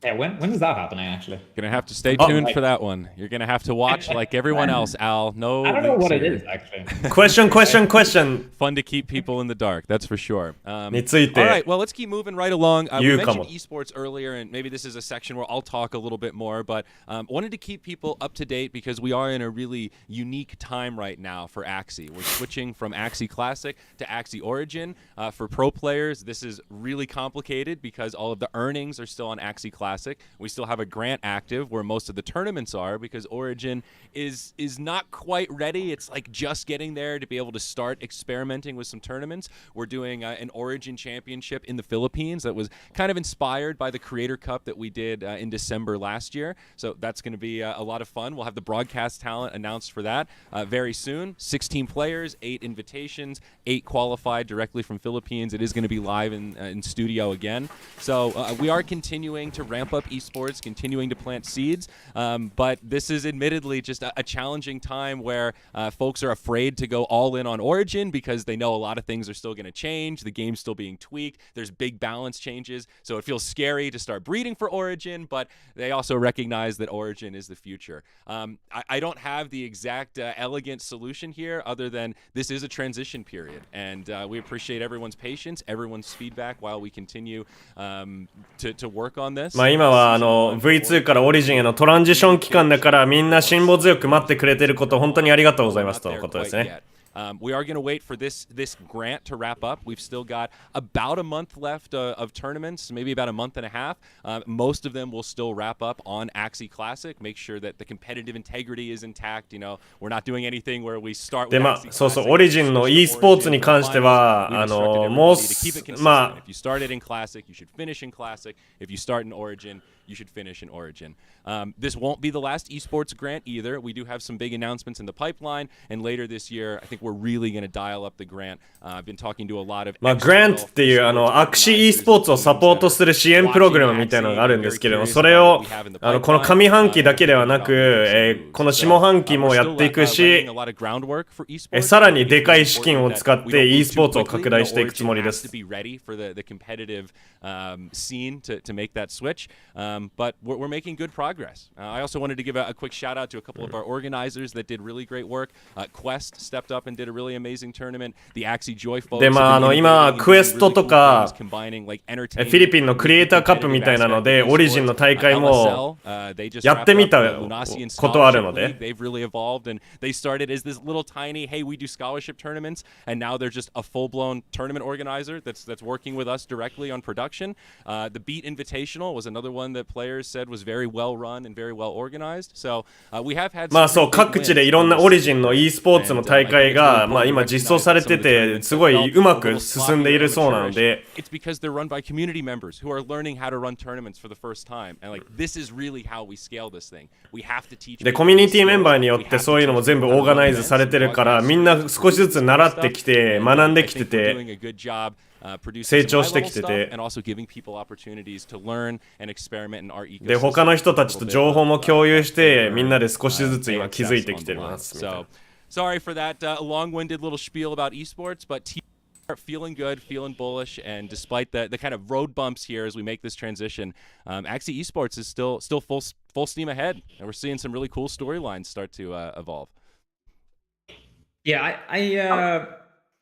Yeah, when is that happening, actually? You're going to have to stay tuned for that one. You're going to have to watch like everyone else, Al. No, I don't know what it is, actually. Question. Fun to keep people in the dark, that's for sure. について All right, well, let's keep moving right along. We mentioned esports earlier, and maybe this is a section where I'll talk a little bit more, but wanted to keep people up to date because we are in a really unique time right now for Axie. We're switching from Axie Classic to Axie Origin. For pro players, this is really complicated because all of the earnings are still on Axie Classic. We still have a grant active where most of the tournaments are because Origin is not quite ready. It's like just getting there to be able to start experimenting with some tournaments. We're doing an Origin championship in the Philippines that was kind of inspired by the Creator Cup that we did in December last year. So that's going to be a lot of fun. We'll have the broadcast talent announced for that very soon. 16 players, 8 invitations, 8 qualified directly from Philippines. It is going to be live in studio again. So we are continuing to ramp up esports, continuing to plant seeds, but this is admittedly just a challenging time where folks are afraid to go all in on Origin because they know a lot of things are still going to change, the game's still being tweaked, there's big balance changes, so it feels scary to start breeding for Origin, but they also recognize that Origin is the future. I don't have the exact elegant solution here other than this is a transition period, and we appreciate everyone's patience, everyone's feedback while we continue to work on this. 今はV2 からオリジンへのトランジション期間だからみんな辛抱強く待ってくれていること本当にありがとうございますとのことですね。We are going to wait for this grant to wrap up. We've still got about a month left of tournaments, maybe about a month and a half. Most of them will still wrap up on Axie Classic. Make sure that the competitive integrity is intact. You know, we're not doing anything where we start with で Axie Classic. そうオリジンの e スポーツに関してはもうIf you started in Classic, you should finish in Classic. If you start in Origin, you should finish in Origin. This won't be the last esports grant either. We do have some big announcements in the pipeline, and later this year, I think we're really going to dial up the grant. I've been talking to a lot of グラントっていうアクシー e スポーツをサポートする支援プログラムみたいなのがあるんですけれども、それをこの上半期だけではなく、この下半期もやっていくし、さらにでかい資金を使って e スポーツを拡大していくつもりです。But we're making good progress. I also wanted to give a quick shout out to a couple of our organizers that did really great work. Quest stepped up and did a really amazing tournament. The Axie Joy folks. で今クエストとかフィリピンのクリエイターカップみたいなのでオリジンの大会もやってみたことあるので They've really evolved and they started as this little tiny hey we do scholarship tournaments and now they're just a full-blown tournament organizer that's working with us directly on production. The Beat Invitational was another one that that players said was very well run and very well organized. So we have had まあそう、各地でいろんなオリジンの e スポーツの大会が、まあ今実装されてて、すごいうまく進んでいるそうなので、It's because they're run by community members who are learning how to run tournaments for the first time. And like, this is really how we scale this thing. We have to teach で、コミュニティメンバーによってそういうのも全部オーガナイズされてるから、みんな少しずつ習ってきて、学んできてて、成長してきてて、で、他の人たちと情報も共有して、みんなで少しずつ今気づいてきてますみたいな。Sorry for that long-winded little spiel about esports, but teams are feeling good, feeling bullish, and despite the kind of road bumps here as we make this transition, Axie Esports is still full steam ahead, and we're seeing some really cool storylines start to evolve. Yeah,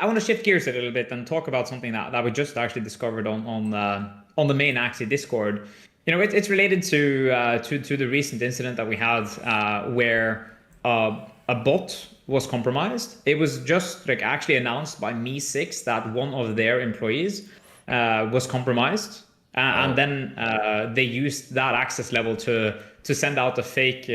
I want to shift gears a little bit and talk about something that we just actually discovered on the main Axie Discord. You know, it's related to the recent incident that we had where a bot was compromised. It was just like actually announced by Me6 that one of their employees was compromised, and then they used that access level to send out a fake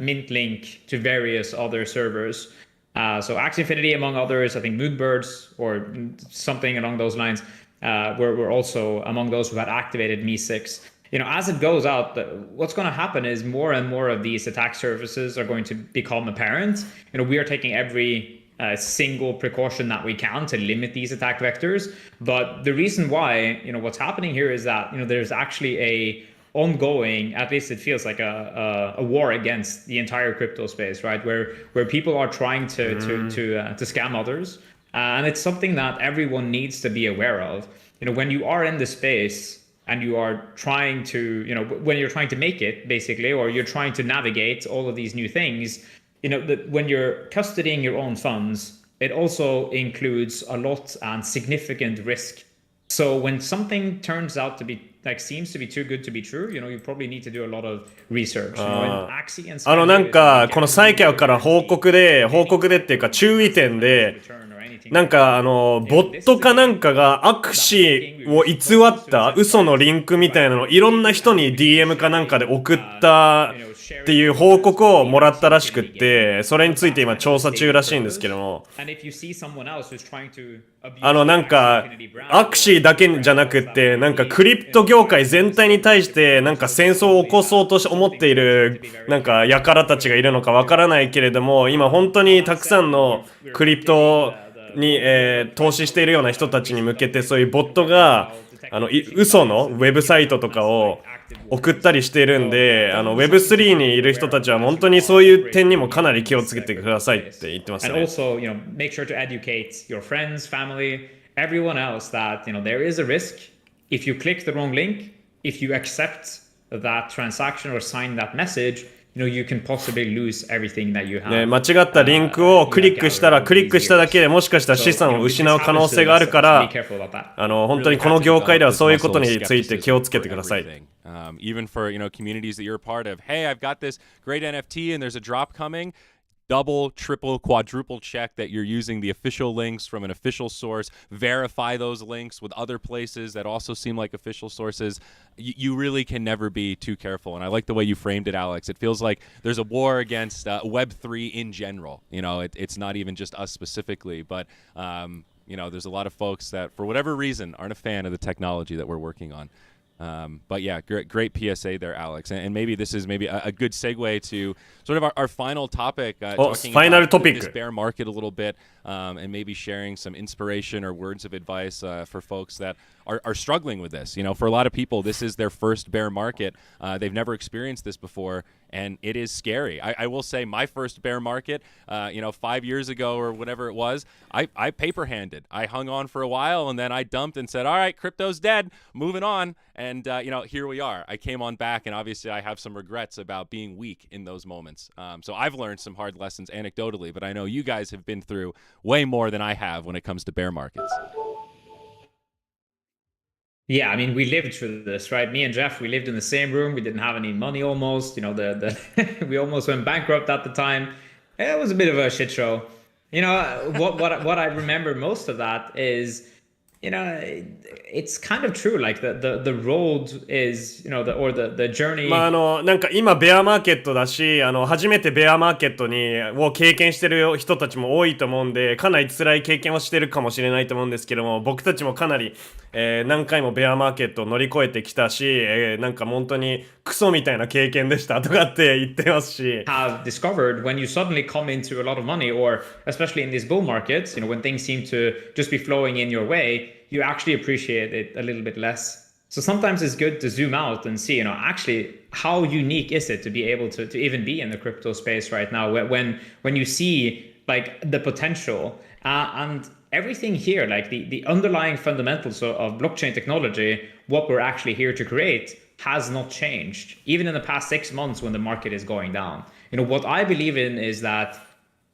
mint link to various other servers. So Axie Infinity, among others, I think Moonbirds or something along those lines, were also among those who had activated Me6. You know, as it goes out, what's going to happen is more and more of these attack surfaces are going to become apparent. You know, we are taking every single precaution that we can to limit these attack vectors. But the reason why, you know, what's happening here is that, you know, there's actually a ongoing, at least it feels like a war against the entire crypto space, right? Where people are trying to scam others, and it's something that everyone needs to be aware of. You know, when you are in the space and you are trying to, you know, when you're trying to make it basically, or you're trying to navigate all of these new things, you know, that when you're custodying your own funds, it also includes a lot and significant risk. So when something turns out to be like seems to be too good to be true, you know, you probably need to do a lot of research. You know, Axie and なんかこのサイキャオから報告でっていうか注意点で、なんかボットかなんかがアクシーを偽った嘘のリンクみたいなのをいろんな人に DM かなんかで送ったっていう報告をもらったらしくって、それについて今調査中らしいんですけども、なんかアクシーだけじゃなくって、なんかクリプト業界全体に対してなんか戦争を起こそうと思っているなんか輩たちがいるのかわからないけれども、今本当にたくさんのクリプトに、投資しているような人たちに向けて、そういうボットが嘘のウェブサイトとかを送ったりしているんで、Web3 にいる人たちは本当にそういう点にもかなり気をつけてくださいって言ってますね。And also, you know, make sure to educate your friends, family, everyone else that, you know, there is a risk if you click the wrong link, if you accept that transaction or sign that message. You know, you can possibly lose everything that you have. ね、間違ったリンクをクリックしただけでもしかしたら資産を失う可能性があるから、本当にこの業界ではそういうことについて気をつけてください。Even for, you know, communities that you're a part of. Hey, I've got this great NFT and there's a drop coming. Double, triple, quadruple check that you're using the official links from an official source. Verify those links with other places that also seem like official sources. You really can never be too careful. And I like the way you framed it, Alex. It feels like there's a war against Web3 in general. You know, it's not even just us specifically, but, you know, there's a lot of folks that, for whatever reason, aren't a fan of the technology that we're working on. But yeah, great PSA there, Alex. And maybe this is maybe a good segue to sort of our final topic, talking about this bear market a little bit, and maybe sharing some inspiration or words of advice for folks that are struggling with this. You know, for a lot of people, this is their first bear market. They've never experienced this before, and it is scary. I will say my first bear market, you know, 5 years ago or whatever it was, I paper-handed. I hung on for a while, and then I dumped and said, all right, crypto's dead, moving on. And, you know, here we are. I came on back, and obviously I have some regrets about being weak in those moments. So I've learned some hard lessons anecdotally, but I know you guys have been through way more than I have when it comes to bear markets. Yeah, I mean, we lived through this, right? Me and Jeff, we lived in the same room. We didn't have any money almost. You know, we almost went bankrupt at the time. It was a bit of a shit show. You know, what I remember most of that is It's kind of true. Like the road is, the journey. なんか今ベアマーケットだし、初めてベアマーケットを経験してる人たちも多いと思うんで、かなり辛い経験をしてるかもしれないと思うんですけども、僕たちもかなり、何回もベアマーケットを乗り越えてきたし、なんか本当にクソみたいな経験でしたとかって言ってますし。Have discovered when you suddenly come into a lot of money, or especially in these bull markets, when things seem to just be flowing in your way, you actually appreciate it a little bit less. So sometimes it's good to zoom out and see, actually how unique is it to be able to even be in the crypto space right now when you see like the potential and everything here, like the underlying fundamentals of blockchain technology, what we're actually here to create has not changed, even in the past 6 months when the market is going down. What I believe in is that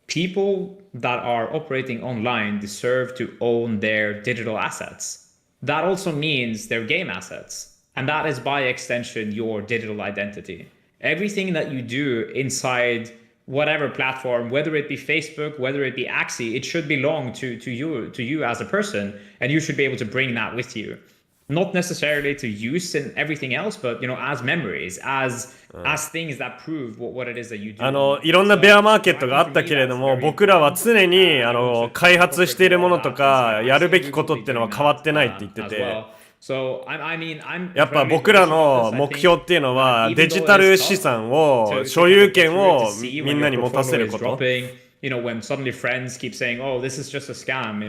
people that are operating online deserve to own their digital assets. That also means their game assets. And that is by extension your digital identity. Everything that you do inside whatever platform, whether it be Facebook, whether it be Axie, it should belong to you as a person, and you should be able to bring that with you. Not necessarily to use in everything else, but as memories, as things that prove what it is that you do. いろんなベアマーケットがあったけれども、僕らは常に開発しているものとかやるべきことっていうのは変わってないって言ってて、やっぱ僕らの目標っていうのはデジタル資産を所有権をみんなに持たせること。When suddenly friends keep saying, "Oh, this is just a scam,"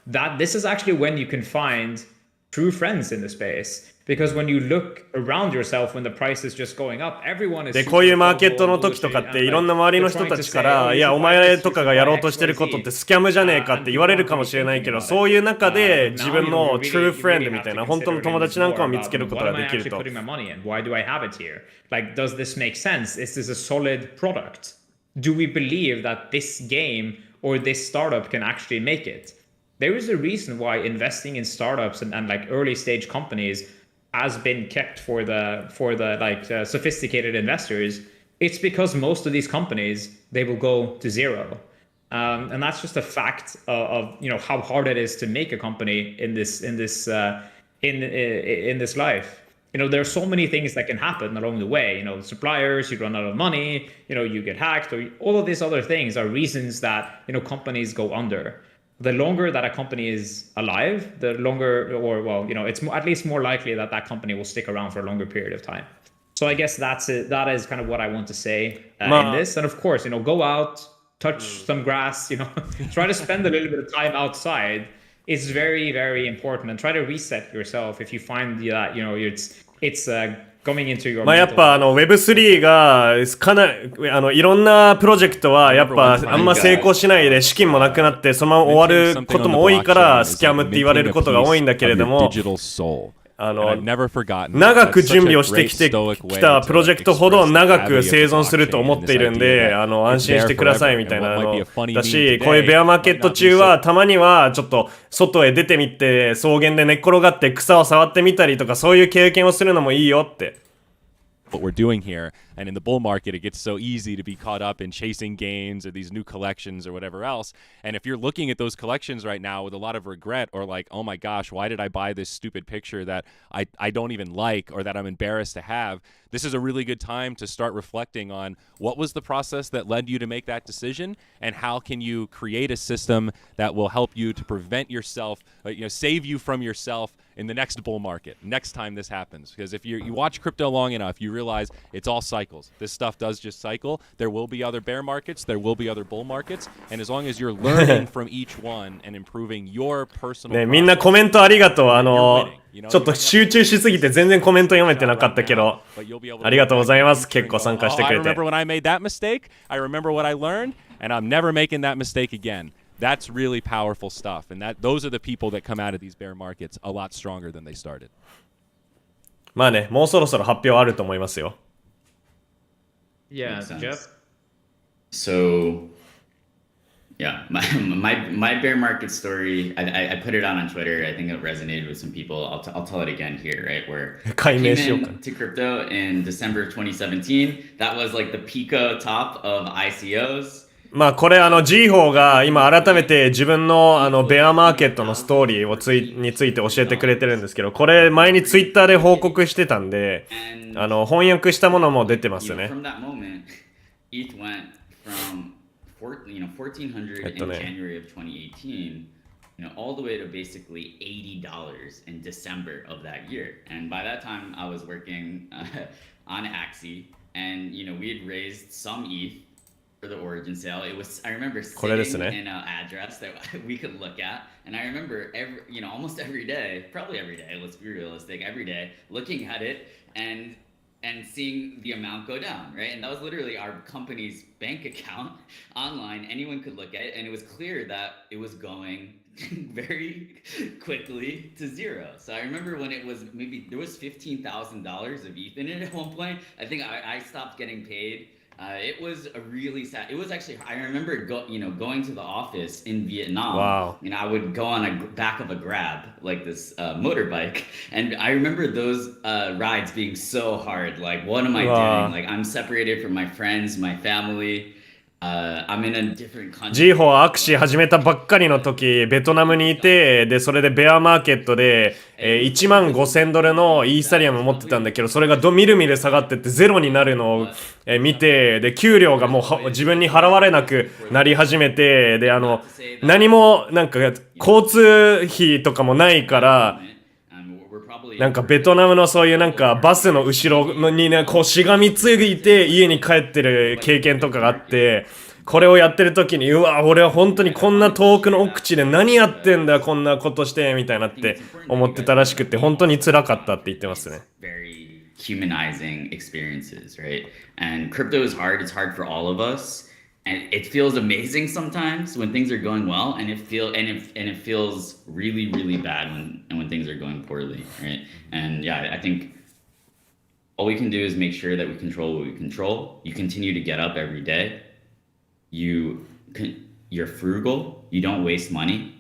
that this is actually when you can find true friends in the space. Because when you look around yourself when the price is just going up, everyone is で、こういうマーケットの時とかっていろんな周りの人たちからいやお前とかがやろうとしてることってスキャムじゃねえかって言われるかもしれないけど、そういう中で自分の true friend みたいな本当の友達なんかを見つけることができると。Why do I have it here? Like, does this make sense? Is this a solid product? Do we believe that this game or this startup can actually make it? There is a reason why investing in startups and like early stage companies has been kept for the sophisticated investors. It's because most of these companies, they will go to zero. And that's just a fact of how hard it is to make a company in this life. There are so many things that can happen along the way. Suppliers, you run out of money, you get hacked, or all of these other things are reasons that companies go under. The longer that a company is alive, the longer, it's at least more likely that company will stick around for a longer period of time. So I guess that is kind of what I want to say in this. And of course, go out, touch some grass, try to spend a little bit of time outside. It's very, very important, and try to reset yourself if you find that it's coming into your やっぱWeb3 がいろんなプロジェクトはやっぱあんま成功しないで資金もなくなってそのまま終わることも多いからスキャムって言われることが多いんだけれども、長く準備をしてきたプロジェクトほど長く生存すると思っているんで、安心してくださいみたいなだし、こういうベアマーケット中はたまにはちょっと外へ出てみて草原で寝っ転がって草を触ってみたりとか、そういう経験をするのもいいよって。What we're doing here, and in the bull market it gets so easy to be caught up in chasing gains or these new collections or whatever else, and if you're looking at those collections right now with a lot of regret or like, oh my gosh, why did I buy this stupid picture that I don't even like or that I'm embarrassed to have, this is a really good time to start reflecting on what was the process that led you to make that decision, and how can you create a system that will help you to prevent yourself, save you from yourself in the next bull market, next time this happens. Because if you watch crypto long enough, you realize it's all cycles. This stuff does just cycle. There will be other bear markets, there will be other bull markets, and as long as you're learning from each one and improving your personal ね、みんなコメントありがとう。ちょっと集中しすぎて全然コメント読めてなかったけど、ありがとうございます。結構参加してくれて。I remember when I made that mistake. I remember what I learned, and I'm never making that mistake again. That's really powerful stuff, and those are the people that come out of these bear markets a lot stronger than they started. まあね、もうそろそろ発表あると思いますよ。Yeah, Jeff. So, yeah, my bear market story. I put it on Twitter. I think it resonated with some people. I'll tell it again here, right? Where I came into crypto in December 2017. That was like the Pico top of ICOs. まあこれG 法が今改めて自分のベアマーケットのストーリーについて教えてくれてるんですけど、これ前にツイッターで報告してたんで、翻訳したものも出てますよね。From that moment, ETH went from 1400 in January of 2018, all the way to basically $80 in December of that year. And by that time, I was working on Axie, and we had raised some ETH for the Origin sale. I remember sitting in an address that we could look at, and I remember almost every day, probably every day, let's be realistic, every day, looking at it and seeing the amount go down, right? And that was literally our company's bank account online. Anyone could look at it, and it was clear that it was going very quickly to zero. So I remember when it was there was $15,000 of ETH in it at one point. I think I stopped getting paid. It was a really sad. It was actually. I remember going to the office in Vietnam. Wow. I would go on a back of a Grab, like this motorbike, and I remember those rides being so hard. Like, what am I doing? Like, I'm separated from my friends, my family. I'm in a different country. G 法はアクシー始めたばっかりの時、ベトナムにいて、でそれでベアマーケットで、$15,000のイーサリアム持ってたんだけど、それがみるみる下がってってゼロになるのを、見て、で給料がもう自分に払われなくなり始めて、で何もなんか交通費とかもないから。なんかベトナムのそういうなんかバスの後ろにねこうしがみついて家に帰ってる経験とかがあって、これをやってる時に俺は本当にこんな遠くの奥地で何やってんだこんなことしてみたいなって思ってたらしくて、本当に辛かったって言ってますね。Very humanizing experiences, right? And crypto is hard. It's hard for all of us. And it feels amazing sometimes when things are going well, and it feels really, really bad when things are going poorly, right? And yeah, I think all we can do is make sure that we control what we control. You continue to get up every day. You're frugal. You don't waste money.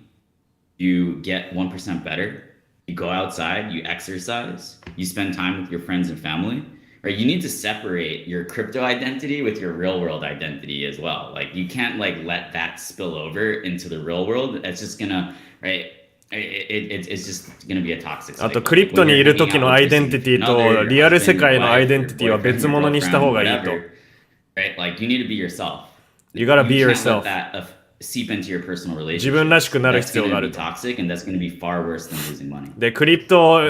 You get 1% better. You go outside. You exercise. You spend time with your friends and family. Right, you need to separate your crypto identity with your real world identity as well. Like, you can't let that spill over into the real world. That's just gonna, right? It's just gonna be a toxic cycle. あとクリプトにいる時のアイデンティティとリアル世界のアイデンティティは別物にした方がいいと。Right, like you need to be yourself. You gotta be yourself. Seep into your personal relationship. 自分らしくなる必要がある。Toxic, and that's going to be far worse than losing money. で、クリプト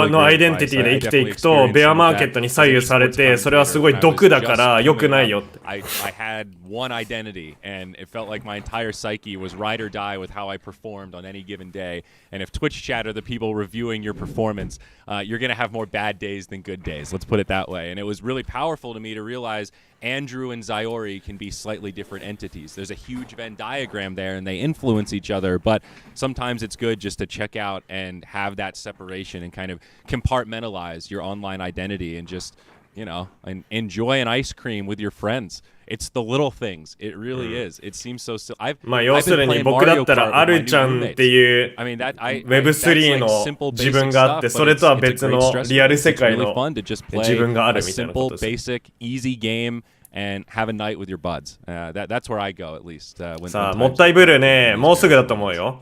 のアイデンティティで生きていくと、ベアマーケットに左右されて、それはすごい毒だから良くないよって。I had one identity, and it felt like my entire psyche was ride or die with how I performed on any given day. And if Twitch chat are the people reviewing your performance, you're going to have more bad days than good days. Let's put it that way. And it was really powerful to me to realize Andrew and Zyori can be slightly different entities. There's a huge Venn diagram there, and they influence each other, but sometimes it's good just to check out and have that separation and kind of compartmentalize your online identity and just, and enjoy an ice cream with your friends. It's the little things. It really is. It seems so silly. まあ要するに僕だったらあるちゃんっていう Web3 の自分があって、それとは別のリアル世界の自分があるみたいなことです。Simple, basic, easy game and have a night with your buds. That's where I go at least. さあ、もったいぶるね。もうすぐだと思うよ。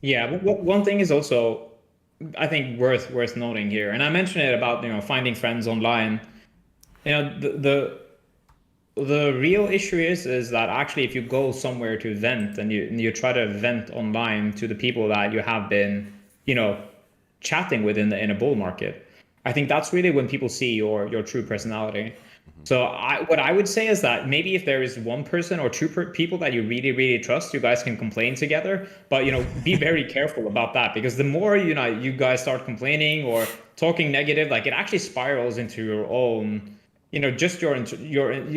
Yeah, one thing is also, I think, worth noting here, and I mentioned it about finding friends online. The real issue is that actually if you go somewhere to vent and you try to vent online to the people that you have been chatting with in a bull market, I think that's really when people see your true personality. So what I would say is that maybe if there is one person or two people that you really, really trust, you guys can complain together, but be very careful about that, because the more you guys start complaining or talking negative, like it actually spirals into your own just your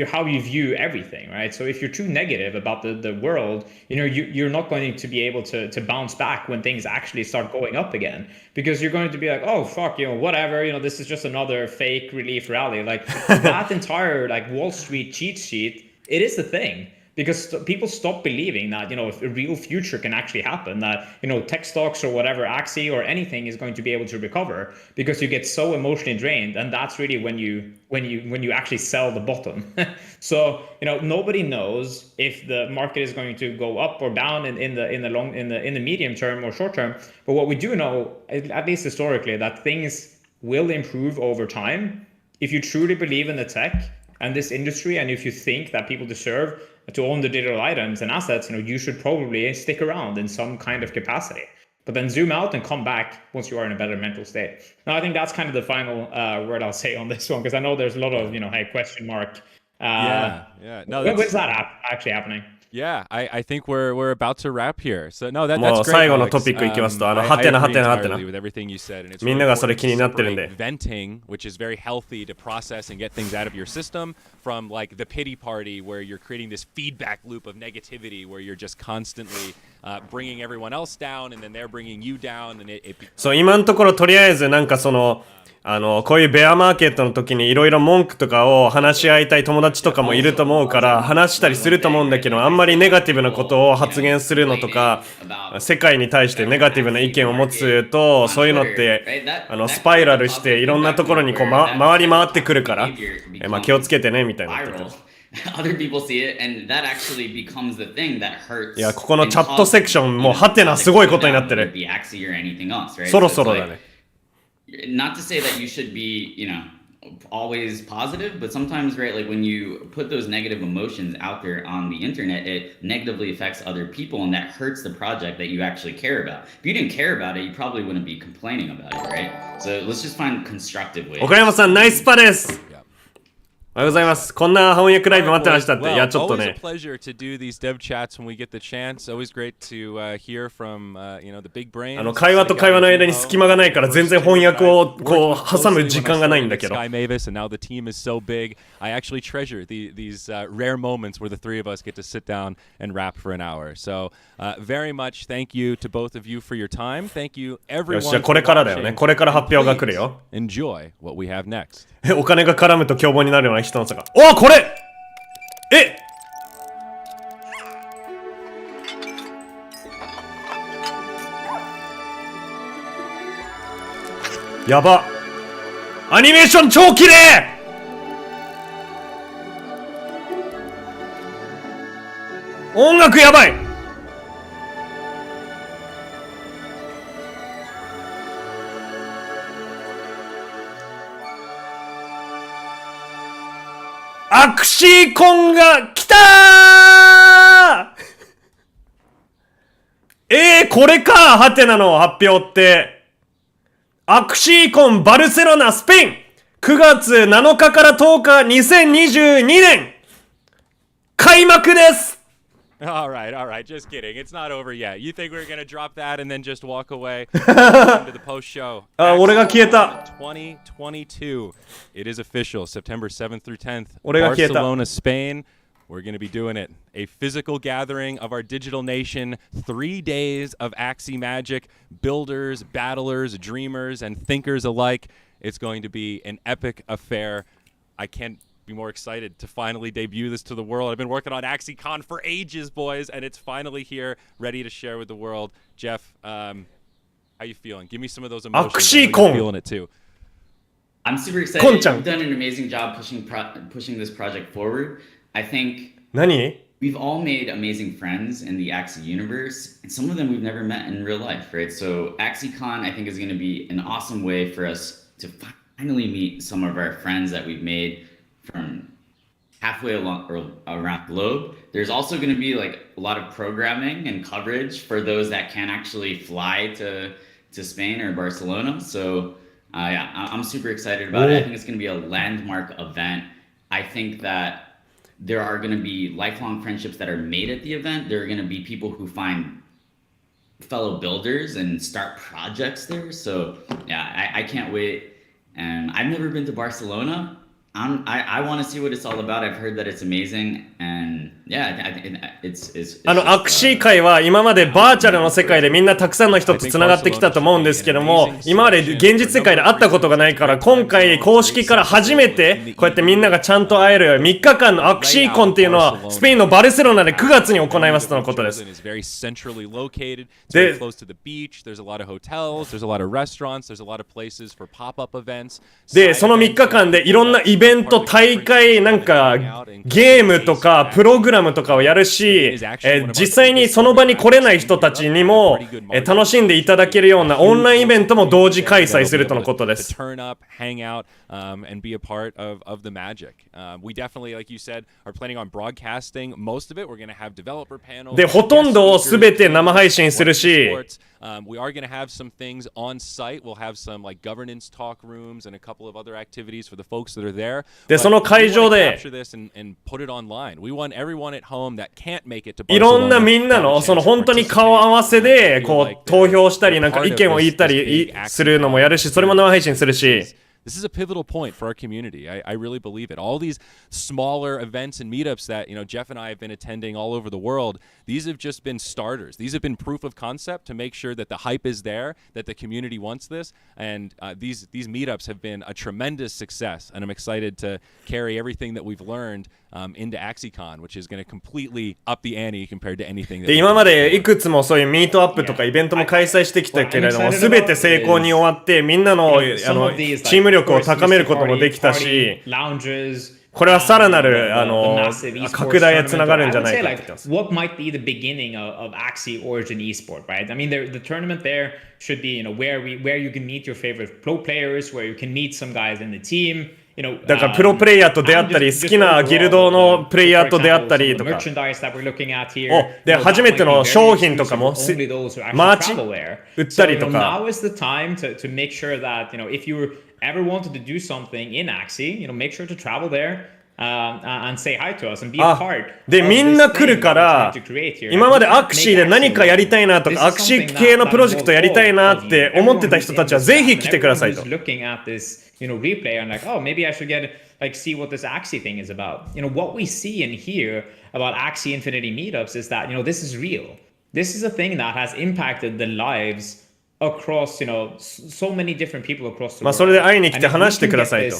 how you view everything, right? So if you're too negative about the world, you're not going to be able to bounce back when things actually start going up again, because you're going to be like, oh fuck, whatever, this is just another fake relief rally. Like that entire Wall Street cheat sheet, it is the thing. because people stop believing that, if a real future can actually happen, that, tech stocks or whatever, Axie or anything is going to be able to recover, because you get so emotionally drained. And that's really when you actually sell the bottom. So, nobody knows if the market is going to go up or down in the medium term or short term. But what we do know, at least historically, that things will improve over time if you truly believe in the tech and this industry, and if you think that people deserve to own the digital items and assets, you should probably stick around in some kind of capacity. But then zoom out and come back once you are in a better mental state. Now, I think that's kind of the final word I'll say on this one, because I know there's a lot of, hey, question mark. Yeah. No, when's that actually happening? Yeah, I think we're about to wrap here. So no, that's great. もう最後のトピックいきますと、はてなはてなはてな。 みんながそれ気になってるんで。 Venting, which is very healthy to process and get things out of your system, from like the pity party where you're creating this feedback loop of negativity where you're just constantly bringing everyone else down and then they're bringing you down, and it そう、今のところとりあえずなんかこういうベアマーケットの時にいろいろ文句とかを話し合いたい友達とかもいると思うから話したりすると思うんだけど、あんまりネガティブなことを発言するのとか、世界に対してネガティブな意見を持つと、そういうのってスパイラルしていろんなところにこう、回り回ってくるから、気をつけてねみたいな。Other people see it, and that actually becomes the thing that hurts. いや、ここのチャットセクションもうハテナすごいことになってる。そろそろだね。Not to say that you should be, always positive, but sometimes, right, like when you put those negative emotions out there on the internet, it negatively affects other people, and that hurts the project that you actually care about. If you didn't care about it, you probably wouldn't be complaining about it, right? So let's just find constructive ways. 岡山さん、ナイスパです。おはようございます。こんな翻訳ライブ待ってましたって。いや、ちょっとね。Always a pleasure to do these dev chats when we get the chance. Always great to hear from the big brains. 会話と会話の間に隙間がないから全然翻訳をこう挟む時間がないんだけど。Sky Mavis, and now the team is so big. I actually treasure these rare moments where the three of us get to sit down and rap for an hour. So very much thank you to both of you for your time. Thank you everyone. よし、じゃあこれからだよね。これから発表が来るよ。Enjoy what we have next. お金が絡むと凶暴になるような人の差が。お、これやば。アニメーション超綺麗。音楽やばい。アクシーコンが来たーこれか、ハテナの発表って。アクシーコンバルセロナスペイン9月7日から10日2022年開幕です。 All right, just kidding. It's not over yet. You think we're going to drop that and then just walk away into the post show? 俺が消えた。2022. It is official. September 7th through 10th. 俺が消えた。 Barcelona, Spain. We're going to be doing it. A physical gathering of our digital nation. 3 days of Axie magic. Builders, battlers, dreamers, and thinkers alike. It's going to be an epic affair. I can't be more excited to finally debut this to the world. I've been working on AxieCon for ages, boys, and it's finally here, ready to share with the world. Jeff, how you feeling? Give me some of those emotions. I'm feeling it too. I'm super excited. You've done an amazing job pushing this project forward. I think we've all made amazing friends in the Axie universe, and some of them we've never met in real life, right? So AxieCon, I think, is going to be an awesome way for us to finally meet some of our friends that we've made from halfway along or around the globe. There's also going to be like a lot of programming and coverage for those that can't actually fly to Spain or Barcelona. So yeah, I'm super excited about it. I think it's going to be a landmark event. I think that there are going to be lifelong friendships that are made at the event. There are going to be people who find fellow builders and start projects there. So yeah, I can't wait. And I've never been to Barcelona. I want to see what it's all about. I've heard that it's amazing, and Yeah, I think it's アクシー会は今までバーチャルの世界でみんなたくさんの人とつながってきたと思うんですけども、今まで現実世界で会ったことがないから、今回公式から初めてこうやってみんながちゃんと会える3日間のアクシーコンっていうのはスペインのバルセロナで9月に行いますとのことです。で、で、その3日間でいろんなイベント、大会、なんかゲームとかプログラムとかをやるし、実際にその場に来れない人たちにも、楽しんでいただけるようなオンラインイベントも同時開催するとのことです。and be a part of the magic. We definitely, like you said, are planning on broadcasting most of it. We're going to have developer panels. で、ほとんどをすべて生配信するし、we are going to have some things on site. We'll have some like governance talk rooms and a couple of other activities for the folks that are there. で、その会場で capture this and put it online. We want everyone at home that can't make it to いろんなみんなのその本当に顔合わせでこう投票したりなんか意見を言ったりするのもやるし、それも生配信するし。This is a pivotal point for our community. I really believe it. All these smaller events and meetups that Jeff and I have been attending all over the world, these have just been starters. These have been proof of concept to make sure that the hype is there, that the community wants this, and these meetups have been a tremendous success. And I'm excited to carry everything that we've learned into AxieCon, which is going to completely up the ante compared to anything. で、今までいくつもそういうミートアップとかイベントも開催してきたけれども、すべて成功に終わってみんなのチーム力を高めることもできたし、これはさらなる拡大へつながるんじゃないかと言ってます。What might be the beginning of Axie Origin esport, right? I mean, the tournament there should be, where you can meet your favorite pro players, where you can meet some guys in the team. だからプロプレイヤーと出会ったり、好きなギルドのプレイヤーと出会ったりとか。で、初めての商品とかも、マーチ売ったりとか。Now is the time to make sure that, if you ever wanted to do something in Axie, make sure to travel there. And say hi to us and be a part で、みんな来るから、今までアクシーで何かやりたいなとか、アクシー系のプロジェクトやりたいなって思ってた人たちはぜひ来てくださいと。replay and like, oh, maybe I should see what this Axie thing is about. What we see and hear about Axie Infinity meetups is that, this is real. This is a thing that has impacted the lives across, so many different people across the world. それで会いに来て話してくださいと。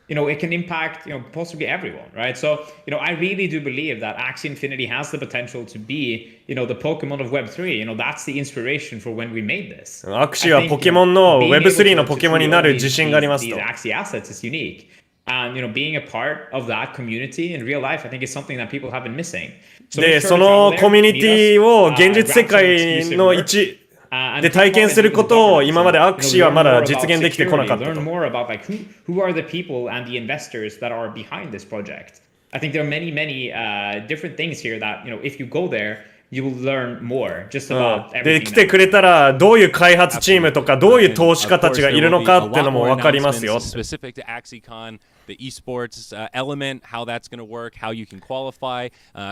It can impact, possibly everyone, right? So, I really do believe that Axie Infinity has the potential to be, the Pokemon of Web3. That's the inspiration for when we made this. アクシーはポケモンの Web3 のポケモンになる自信がありますと。These Axie assets is unique. And, being a part of that community in real life, I think is something that people have been missing. で、そのコミュニティを現実世界の一で体験することを今までアクシーはまだ実現できてこなかったと。Learn more about who are the people and the investors that are behind this project. I think there are many different things here that if you go there, you will learn more just about everything. で、来てくれたらどういう開発チームとかどういう投資家たちがいるのかっていうのも分かりますよ。Specific to AxieCon, the esports element, how that's going to work, how you can qualify,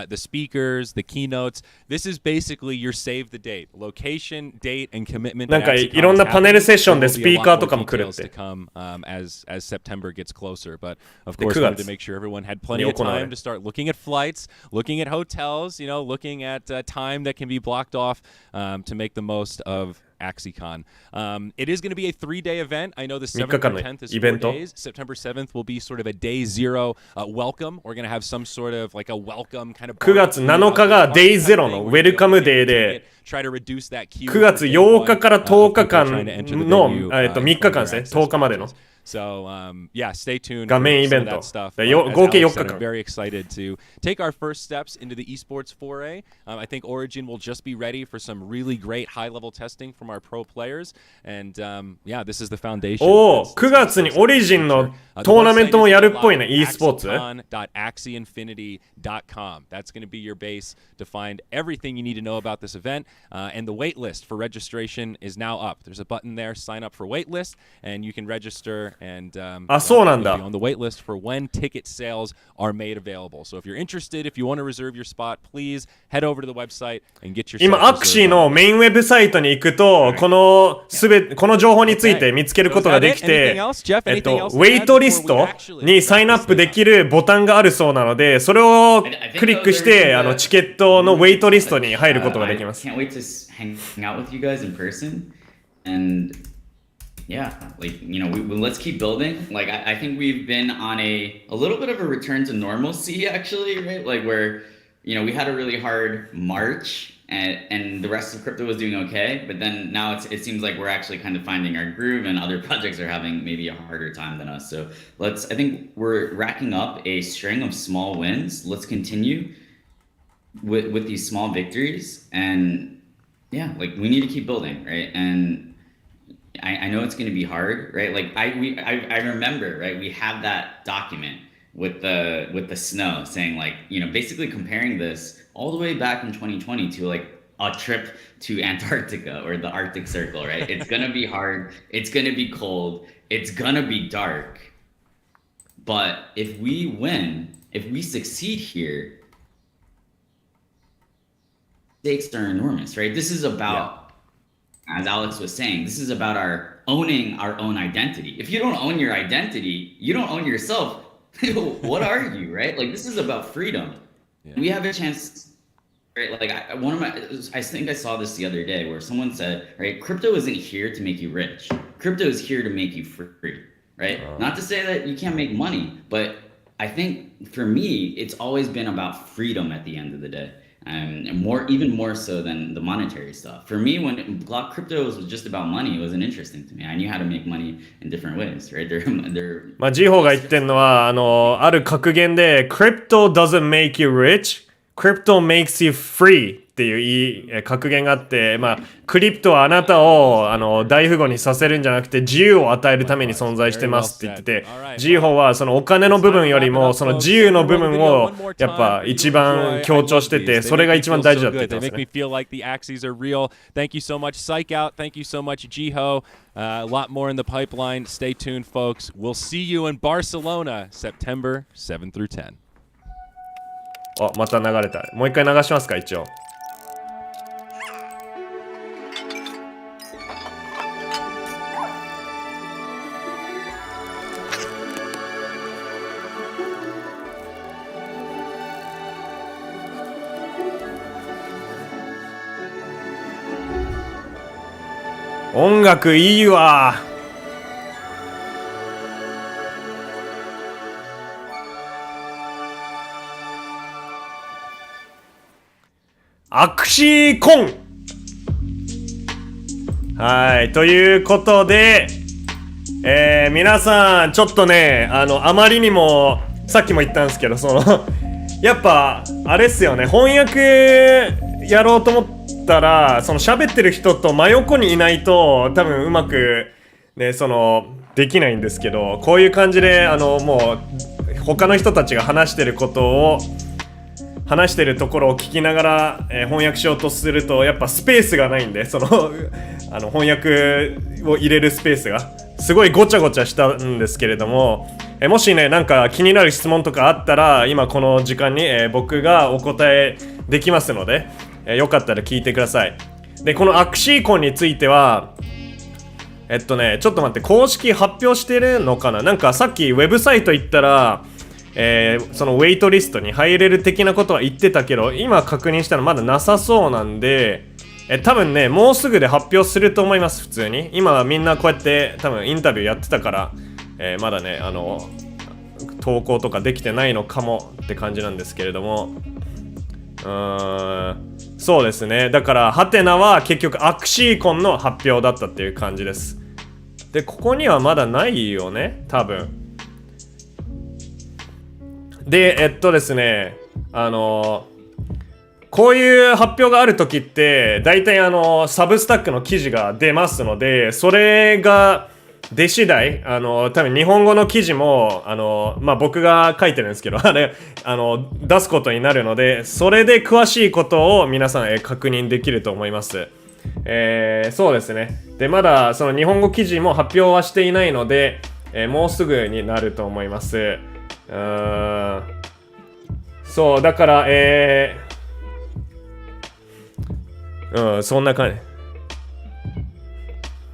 the speakers, the keynotes. This is basically your save the date, location, date, and commitment. なんかいろんなパネルセッションでスピーカーとかも来るって。As September gets closer, but of course, we wanted to make sure everyone had plenty of time to start looking at flights, looking at hotels, looking at time that can be blocked off to make the most of AxieCon. It is going to be a 3-day event. I know the 7th and 10th is 4 days. September 7th will be sort of a day zero welcome. We're going to have some sort of like a welcome kind of 9月7日が Day 0のウェルカムデーで9月8日から10日間の3日間ですね。10日までのSo, yeah, stay tuned for that stuff. I'm very excited to take our first steps into the esports foray. I think Origin will just be ready for some really great high-level testing from our pro players. And, yeah, this is the foundation. 9月に Origin のトーナメントもやるっぽいね、e スポーツ。AxieInfinity.com. That's going to be your base to find everything you need to know about this event. And the wait list for registration is now up. There's a button there, sign up for wait list, and you can register And そうなん you'll だ。 be on the wait list for when ticket sales are made available. So if you're interested, if you want to reserve your spot, please head over to the website and get your 今、アクシーのメインウェブサイトに行くと、この情報について見つけることができて、ウェイトリストにサインアップできるボタンがあるそうなので、それをクリックして、チケットのウェイトリストに入ることができます。Can't wait to hang out with you guys in person. And yeah, like, let's keep building. Like, I think we've been on a little bit of a return to normalcy, actually, right? Like, where, we had a really hard March and the rest of crypto was doing okay. But then now it seems like we're actually kind of finding our groove and other projects are having maybe a harder time than us. So I think we're racking up a string of small wins. Let's continue with these small victories. And yeah, like, we need to keep building, right? And I know it's going to be hard, right? Like I remember, right? We have that document with the snow saying, like, basically comparing this all the way back in 2020 to like a trip to Antarctica or the Arctic Circle, right? It's going to be hard. It's going to be cold. It's going to be dark. But if we win, if we succeed here, stakes are enormous, right? This is about, as Alex was saying, this is about owning our own identity. If you don't own your identity, you don't own yourself. What are you, right? Like, this is about freedom. Yeah. We have a chance, right? Like, I think I saw this the other day where someone said, right, crypto isn't here to make you rich. Crypto is here to make you free, right? Not to say that you can't make money, but I think for me, it's always been about freedom at the end of the day. And even more so than the monetary stuff. For me, when crypto was just about money, it wasn't interesting to me. I knew how to make money in different ways, right? まあ、ジーホーが言ってるのは、ある格言で、Crypto doesn't make you rich, Crypto makes you free っていう格言があって、まあ、クリプトはあなたを大富豪にさせるんじゃなくて自由を与えるために存在してますって言ってて、ジーホーはそのお金の部分よりもその自由の部分をやっぱ一番強調してて、それが一番大事だって言ってますね。They make me feel like the Axies are real. Thank you so much, Psych Out. Thank you so much, Jiho. A lot more in the pipeline. Stay tuned, folks. We'll see you in Barcelona, September 7 through 10. また流れた。もう一回流しますか、一応。音楽いいわ。アクシーコン。はい、ということで、皆さんちょっとね、あまりにもさっきも言ったんですけど、やっぱあれっすよね、翻訳やろうと思ったら、喋ってる人と真横にいないと多分うまくね、できないんですけど、こういう感じでもう他の人たちが話してるところを聞きながら、翻訳しようとするとやっぱスペースがないんで、翻訳を入れるスペースがすごいごちゃごちゃしたんですけれども、もしねなんか気になる質問とかあったら今この時間に、僕がお答えできますので、よかったら聞いてください。でこのアクシーコンについてはちょっと待って、公式発表してるのかな。なんかさっきウェブサイト行ったらそのウェイトリストに入れる的なことは言ってたけど、今確認したらまだなさそうなんで、多分ねもうすぐで発表すると思います。普通に今みんなこうやって多分インタビューやってたから、まだね投稿とかできてないのかもって感じなんですけれども、そうですね。だからハテナは結局アクシーコンの発表だったっていう感じです。でここにはまだないよね多分。でですね、こういう発表があるときって大体サブスタックの記事が出ますので、それが出次第多分日本語の記事もまあ僕が書いてるんですけど、あれ出すことになるので、それで詳しいことを皆さん確認できると思います。そうですね。でまだその日本語記事も発表はしていないので、もうすぐになると思います。そうだからそんな感じ。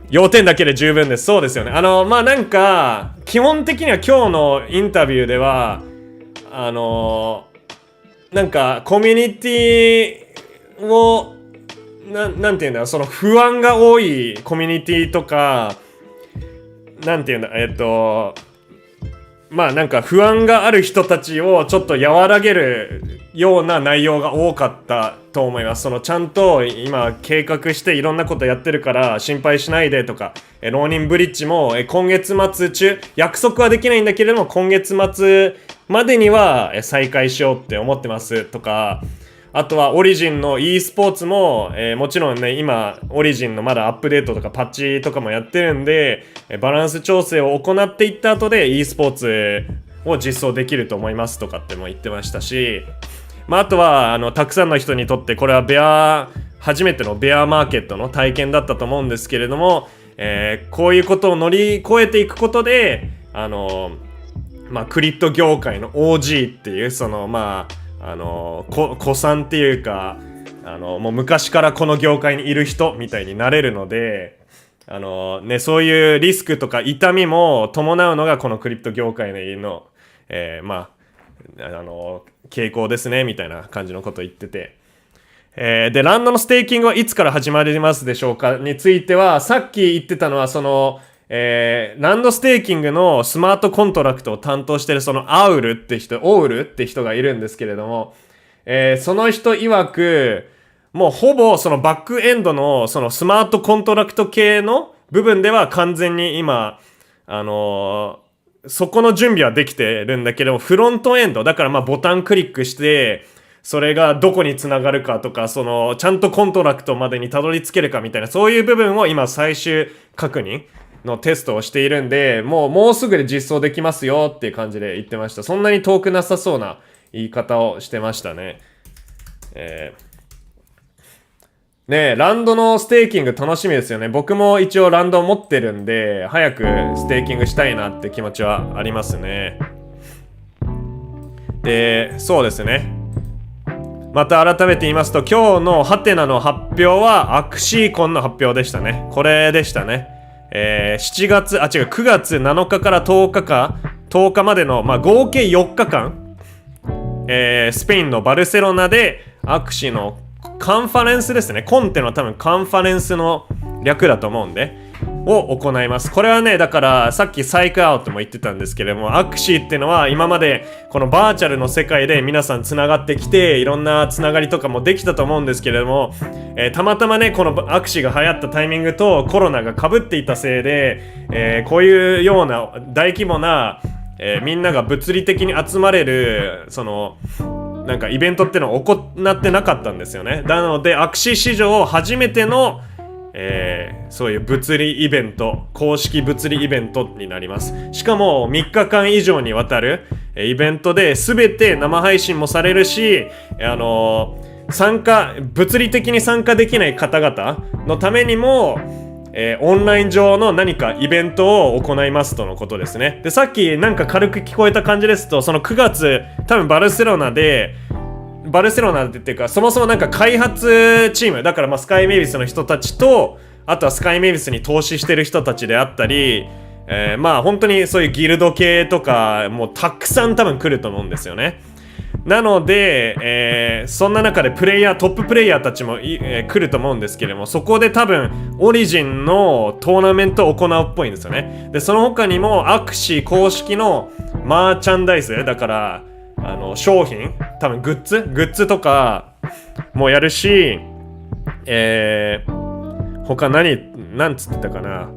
要点だけで十分です。そうですよね。まあなんか基本的には今日のインタビューではなんかコミュニティをなんていうんだ、その不安が多いコミュニティとか、なんていうんだ、まあなんか不安がある人たちをちょっと和らげるような内容が多かったと思います。そのちゃんと今計画していろんなことやってるから心配しないでとか、ローニンブリッジも今月末中、約束はできないんだけれども今月末までには再開しようって思ってますとか、あとはオリジンの e スポーツも、もちろんね今オリジンのまだアップデートとかパッチとかもやってるんで、バランス調整を行っていった後で e スポーツを実装できると思いますとかっても言ってましたし、まあ、あとはたくさんの人にとってこれは初めてのベアマーケットの体験だったと思うんですけれども、こういうことを乗り越えていくことでまあ、クリプト業界の OG っていうそのまあ古参っていうかもう昔からこの業界にいる人みたいになれるのでね、そういうリスクとか痛みも伴うのがこのクリプト業界の、まあ傾向ですねみたいな感じのことを言ってて、でランドのステーキングはいつから始まりますでしょうかについては、さっき言ってたのはそのランドステーキングのスマートコントラクトを担当しているそのオウルって人がいるんですけれども、その人曰くもうほぼそのバックエンドのそのスマートコントラクト系の部分では完全に今そこの準備はできてるんだけども、フロントエンドだからまあボタンクリックしてそれがどこにつながるかとか、そのちゃんとコントラクトまでにたどり着けるかみたいな、そういう部分を今最終確認のテストをしているんで、もうすぐで実装できますよっていう感じで言ってました。そんなに遠くなさそうな言い方をしてましたね。ねえ、ランドのステーキング楽しみですよね。僕も一応ランドを持ってるんで、早くステーキングしたいなって気持ちはありますね。で、そうですね。また改めて言いますと、今日のハテナの発表はアクシーコンの発表でしたね。これでしたね。9月7日から10日までの、まあ、合計4日間、スペインのバルセロナでアクシのカンファレンスですね。コンってのは多分カンファレンスの略だと思うんでを行います。これはね、だからさっきサイクアウトも言ってたんですけれども、アクシーってのは今までこのバーチャルの世界で皆さんつながってきて、いろんなつながりとかもできたと思うんですけれども、たまたまねこのアクシーが流行ったタイミングとコロナが被っていたせいで、こういうような大規模な、みんなが物理的に集まれるそのなんかイベントってのを行ってなかったんですよね。なのでアクシー史上初めてのそういう物理イベント、公式物理イベントになります。しかも3日間以上にわたるイベントで、全て生配信もされるし、物理的に参加できない方々のためにも、オンライン上の何かイベントを行いますとのことですね。で、さっきなんか軽く聞こえた感じですと、その9月多分バルセロナっていうか、そもそもなんか開発チームだから、まあスカイメイビスの人たちと、あとはスカイメイビスに投資してる人たちであったり、まあ本当にそういうギルド系とかもうたくさん多分来ると思うんですよね。なので、そんな中でトッププレイヤーたちも、来ると思うんですけれども、そこで多分オリジンのトーナメントを行うっぽいんですよね。でその他にもアクシー公式のマーチャンダイズだから商品、多分グッズとかもやるし、他なんつってたかな、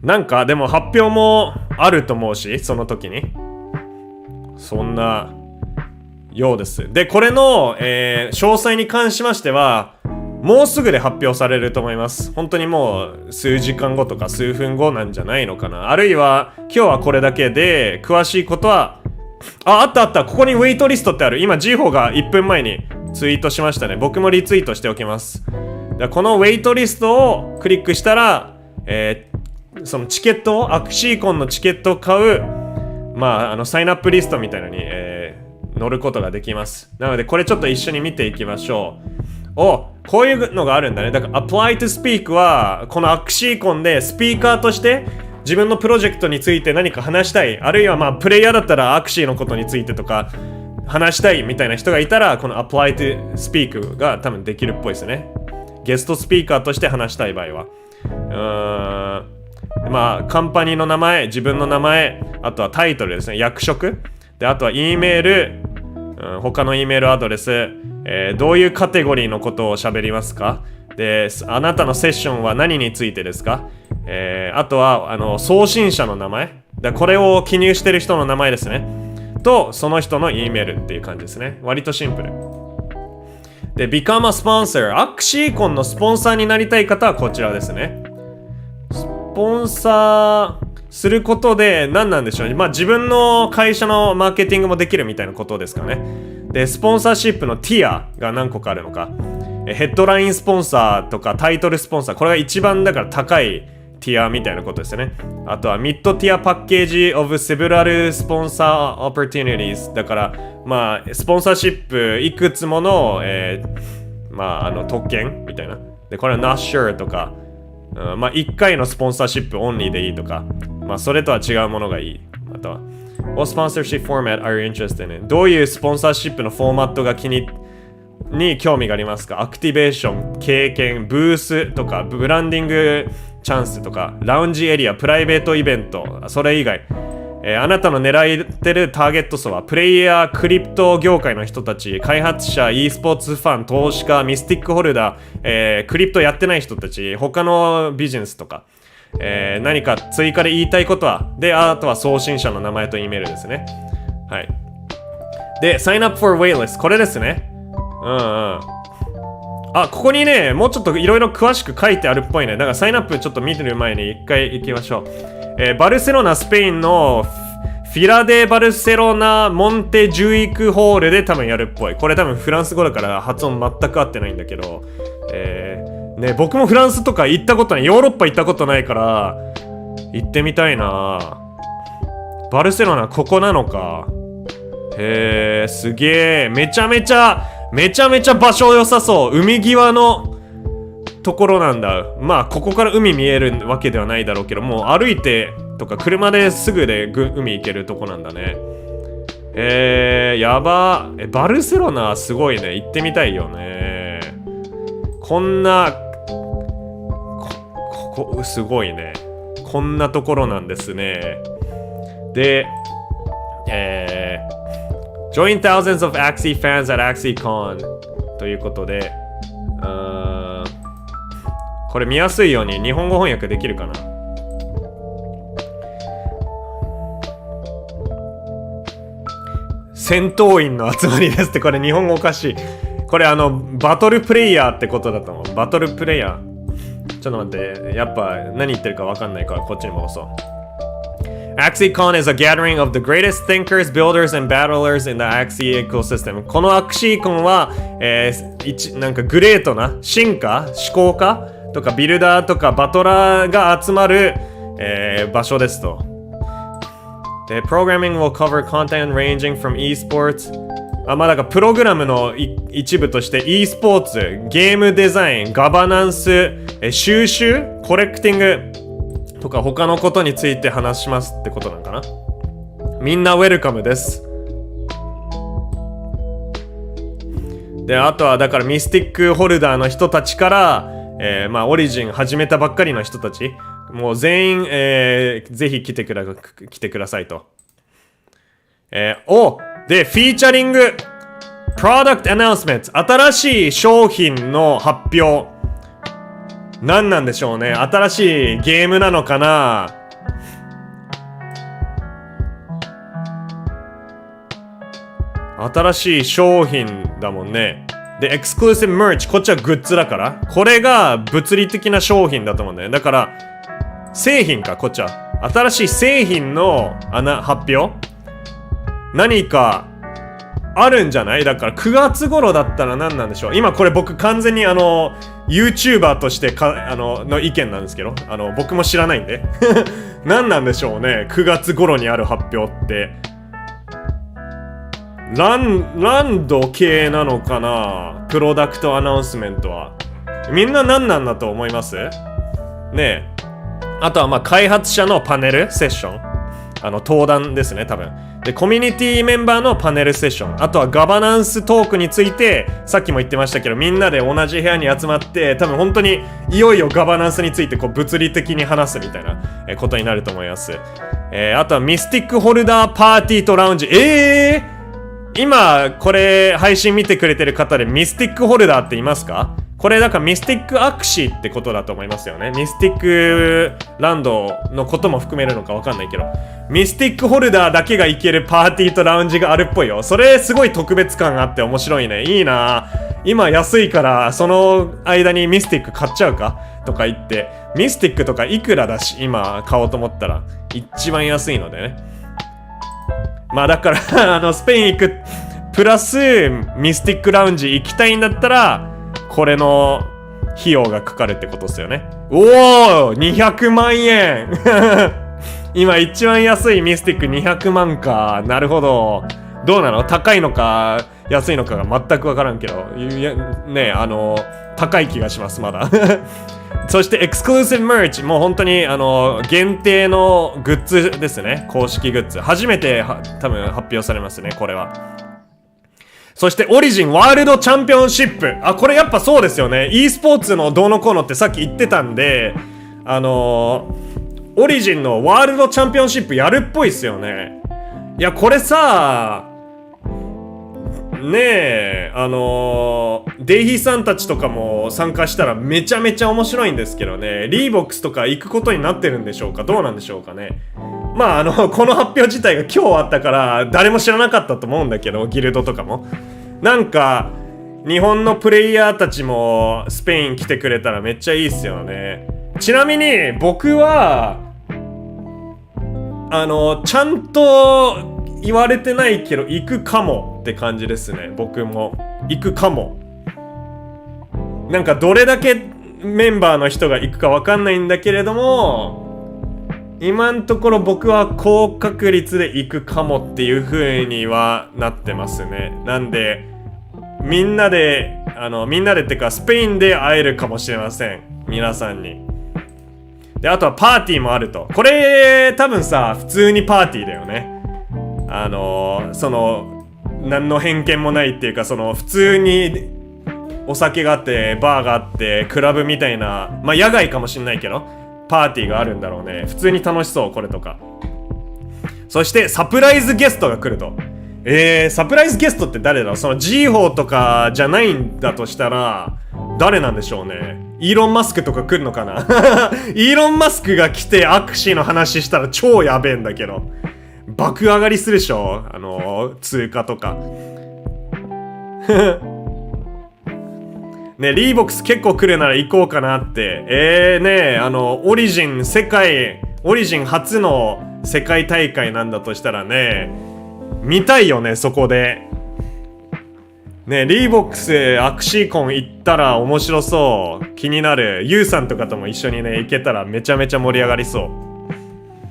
なんかでも発表もあると思うし、その時にそんなようです。でこれの、詳細に関しましてはもうすぐで発表されると思います。本当にもう数時間後とか数分後なんじゃないのかな。あるいは今日はこれだけで、詳しいことはあった。ここにウェイトリストってある。今 G ホが1分前にツイートしましたね。僕もリツイートしておきます。このウェイトリストをクリックしたら、そのチケットを、アクシーコンのチケットを買う、サインアップリストみたいなのに、乗ることができます。なので、これちょっと一緒に見ていきましょう。こういうのがあるんだね。だから、Apply to Speak は、このアクシーコンでスピーカーとして、自分のプロジェクトについて何か話したい。あるいは、プレイヤーだったらアクシーのことについてとか、話したいみたいな人がいたら、この Apply to Speak が多分できるっぽいですね。ゲストスピーカーとして話したい場合は。カンパニーの名前、自分の名前、あとはタイトルですね、役職。で、あとは E メール、他の E メールアドレス、どういうカテゴリーのことを喋りますか？で、あなたのセッションは何についてですか？あとは、送信者の名前。これを記入してる人の名前ですね。と、その人の E メールっていう感じですね。割とシンプル。で、Become a Sponsor。アクシーコンのスポンサーになりたい方はこちらですね。スポンサーすることで何なんでしょうね。自分の会社のマーケティングもできるみたいなことですかね。で、スポンサーシップのティアが何個かあるのか。ヘッドラインスポンサーとかタイトルスポンサー。これが一番だから高いティアみたいなことですよね。あとはミッドティアパッケージ of several sponsor opportunities。だから、スポンサーシップいくつもの、特権みたいな。で、これは not sure とか、1回のスポンサーシップオンリーでいいとか、それとは違うものがいい。あとは、What sponsorship format are you interested in? どういうスポンサーシップのフォーマットがに興味がありますか？アクティベーション、経験、ブースとか、ブランディングチャンスとか、ラウンジエリア、プライベートイベント、それ以外。あなたの狙ってるターゲット層はプレイヤー、クリプト業界の人たち、開発者、e スポーツファン、投資家、ミスティックホルダー、クリプトやってない人たち、他のビジネスとか、何か追加で言いたいことは、で、あとは送信者の名前と E メールですね。はい。で、Sign up for waitlist。これですね。ここにね、もうちょっといろいろ詳しく書いてあるっぽいね。だからサインアップちょっと見てる前に一回行きましょう。バルセロナ、スペインのフィラデバルセロナモンテジュイクホールで多分やるっぽい。これ多分フランス語だから発音全く合ってないんだけど、僕もフランスとか行ったことない、ヨーロッパ行ったことないから行ってみたいな。バルセロナここなのか。すげえ、めちゃめちゃ場所良さそう。海際のところなんだ。ここから海見えるわけではないだろうけど、もう歩いてとか車ですぐで海行けるとこなんだね。やば。バルセロナすごいね。行ってみたいよね。こんなここすごいね。こんなところなんですね。で、Join thousands of Axie fans at AxieCon ということで、これ見やすいように日本語翻訳できるかな。戦闘員の集まりですって、これ日本語おかしい。これバトルプレイヤーってことだと思う。バトルプレイヤー。ちょっと待って、やっぱ何言ってるか分かんないからこっちに戻そう。AxieCon is a gathering of the greatest thinkers, builders, and battlers in the Axie ecosystem. このアクシーコンは、なんかグレートな進化、思考家とかビルダーとかバトラーが集まる、場所ですと。で、programming will cover content ranging from esports。だからプログラムの一部として e スポーツ、ゲームデザイン、ガバナンス、収集、コレクティングとか他のことについて話しますってことなんかな。みんなウェルカムです。で、あとはだからミスティックホルダーの人たちから、オリジン始めたばっかりの人たち、もう全員、ぜひ来てくださいと。で、フィーチャリング、プロダクトアナウンスメント、新しい商品の発表。何なんでしょうね。新しいゲームなのかな。新しい商品だもんね。で、エクスクルーシブマーチ、こっちはグッズだから。これが物理的な商品だと思うんだよね。だから、製品か、こっちは。新しい製品の発表。何かあるんじゃない？だから9月頃だったら何なんでしょう。今これ僕完全にYouTuber としての意見なんですけど、僕も知らないんで何なんでしょうね。9月頃にある発表ってランド系なのかな。プロダクトアナウンスメントはみんな何なんだと思いますね。あとはまあ開発者のパネルセッション、登壇ですね多分で、コミュニティメンバーのパネルセッション、あとはガバナンストークについて、さっきも言ってましたけど、みんなで同じ部屋に集まって多分本当にいよいよガバナンスについてこう物理的に話すみたいなことになると思います。あとはミスティックホルダーパーティーとラウンジ。今これ配信見てくれてる方でミスティックホルダーっていますか？これだからミスティックアクシーってことだと思いますよね。ミスティックランドのことも含めるのかわかんないけど、ミスティックホルダーだけが行けるパーティーとラウンジがあるっぽいよ。それすごい特別感があって面白いね。いいな。今安いからその間にミスティック買っちゃうかとか言って、ミスティックとかいくらだし今買おうと思ったら一番安いのでね。まあだからスペイン行くプラスミスティックラウンジ行きたいんだったらこれの費用がかかるってことですよね。おお200万円今一番安いミスティック200万か。なるほど。どうなの？高いのか安いのかが全く分からんけどね、高い気がしますまだそしてエクスクルーシブメルチ、もう本当に限定のグッズですね。公式グッズ初めて多分発表されますねこれは。そしてオリジンワールドチャンピオンシップ、これやっぱそうですよね。 e スポーツのどうのこうのってさっき言ってたんで、オリジンのワールドチャンピオンシップやるっぽいっすよね。いやこれさねえデイヒーさんたちとかも参加したらめちゃめちゃ面白いんですけどね。リーボックスとか行くことになってるんでしょうか、どうなんでしょうかね。まあこの発表自体が今日あったから誰も知らなかったと思うんだけど、ギルドとかもなんか日本のプレイヤーたちもスペイン来てくれたらめっちゃいいっすよね。ちなみに僕はちゃんと言われてないけど行くかもって感じですね。僕も行くかも。なんかどれだけメンバーの人が行くか分かんないんだけれども、今のところ僕は高確率で行くかもっていう風にはなってますね。なんでみんなでってかスペインで会えるかもしれません皆さんに。であとはパーティーもあると。これ多分さ普通にパーティーだよね。何の偏見もないっていうか、普通にお酒があってバーがあってクラブみたいな、まあ野外かもしんないけどパーティーがあるんだろうね。普通に楽しそうこれとか。そしてサプライズゲストが来ると。サプライズゲストって誰だ？G ホーとかじゃないんだとしたら誰なんでしょうね。イーロン・マスクとか来るのかなイーロン・マスクが来てアクシーの話したら超やべえんだけど、爆上がりするでしょ通貨とかね、リーボックス結構来るなら行こうかなって。ねオリジン初の世界大会なんだとしたらね、見たいよねそこで。ね、リーボックスアクシーコン行ったら面白そう。気になる。ユウさんとかとも一緒にね行けたらめちゃめちゃ盛り上がりそう。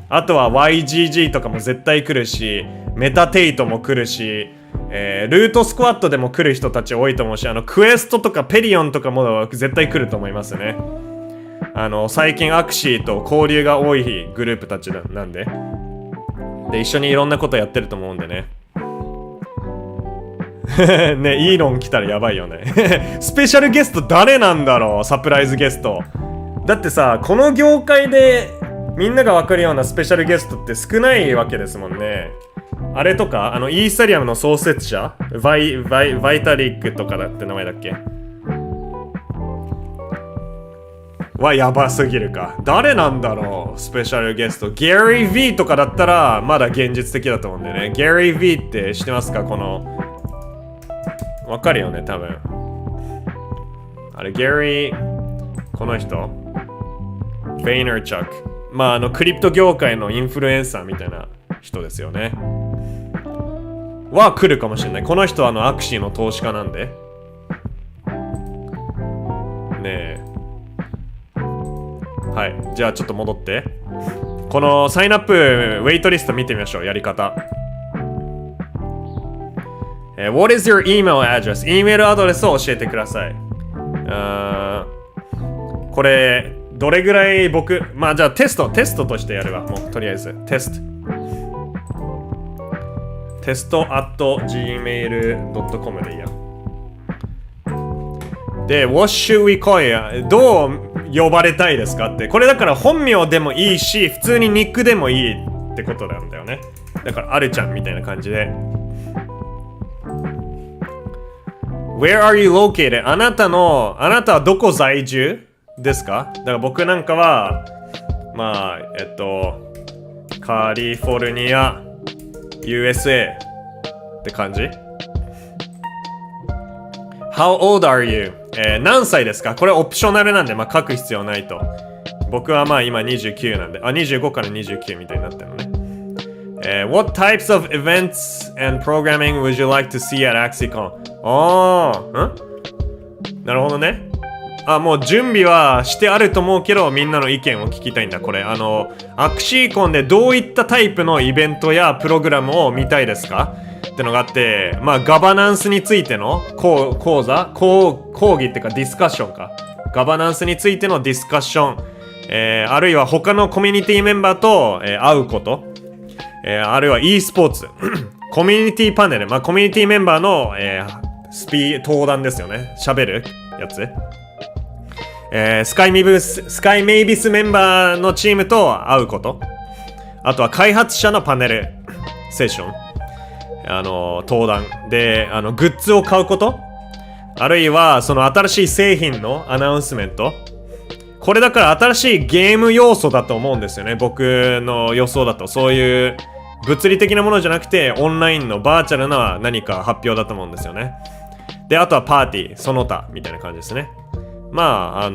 あとは YGG とかも絶対来るし、メタテイトも来るし、ルートスクワットでも来る人たち多いと思うし、クエストとかペリオンとかも絶対来ると思いますね。最近アクシーと交流が多いグループたちなんで一緒にいろんなことやってると思うんでねね、イーロン来たらやばいよねスペシャルゲスト誰なんだろう。サプライズゲストだってさ、この業界でみんなが分かるようなスペシャルゲストって少ないわけですもんね。あれとかイーサリアムの創設者バイタリックとかだって名前だっけはやばすぎるか。誰なんだろうスペシャルゲスト。ゲリー V とかだったらまだ現実的だと思うんだよね。ゲリー V って知ってますか？わかるよね多分。あれゲリーこの人ベイナーチャック、まあクリプト業界のインフルエンサーみたいな人ですよね。は来るかもしれない。この人はアクシーの投資家なんで。ねえ。はい。じゃあちょっと戻って。このサインアップ、ウェイトリスト見てみましょう。やり方。What is your email address? イメールアドレスを教えてください。これ、どれぐらい僕、まあじゃあテストとしてやるわ。もうとりあえず。テスト @gmail.com でいいや。で、What should we call you? どう呼ばれたいですかって。これだから本名でもいいし、普通にニックでもいいってことなんだよね。だから、あるちゃんみたいな感じで。Where are you located? あなたはどこ在住ですか？だから僕なんかは、まあ、カリフォルニア、USA って感じ。How old are you? 何歳ですか？これオプショナルなんで、まあ書く必要ないと。僕はまあ今29なんで、25から29みたいになってるのね。What types of events and programming would you like to see at AxieCon? なるほどね。もう準備はしてあると思うけど、みんなの意見を聞きたいんだ。これアクシーコンでどういったタイプのイベントやプログラムを見たいですかってのがあって、まあガバナンスについての講義っていうかディスカッションか。ガバナンスについてのディスカッション、あるいは他のコミュニティメンバーと、会うこと、あるいは e スポーツコミュニティパネル、まあコミュニティメンバーの、登壇ですよね。喋るやつ。スカイメイビスメンバーのチームと会うこと。あとは開発者のパネルセッション。登壇でグッズを買うこと。あるいはその新しい製品のアナウンスメント。これだから新しいゲーム要素だと思うんですよね。僕の予想だと。そういう物理的なものじゃなくてオンラインのバーチャルな何か発表だと思うんですよね。で、あとはパーティー、その他みたいな感じですね。まあ、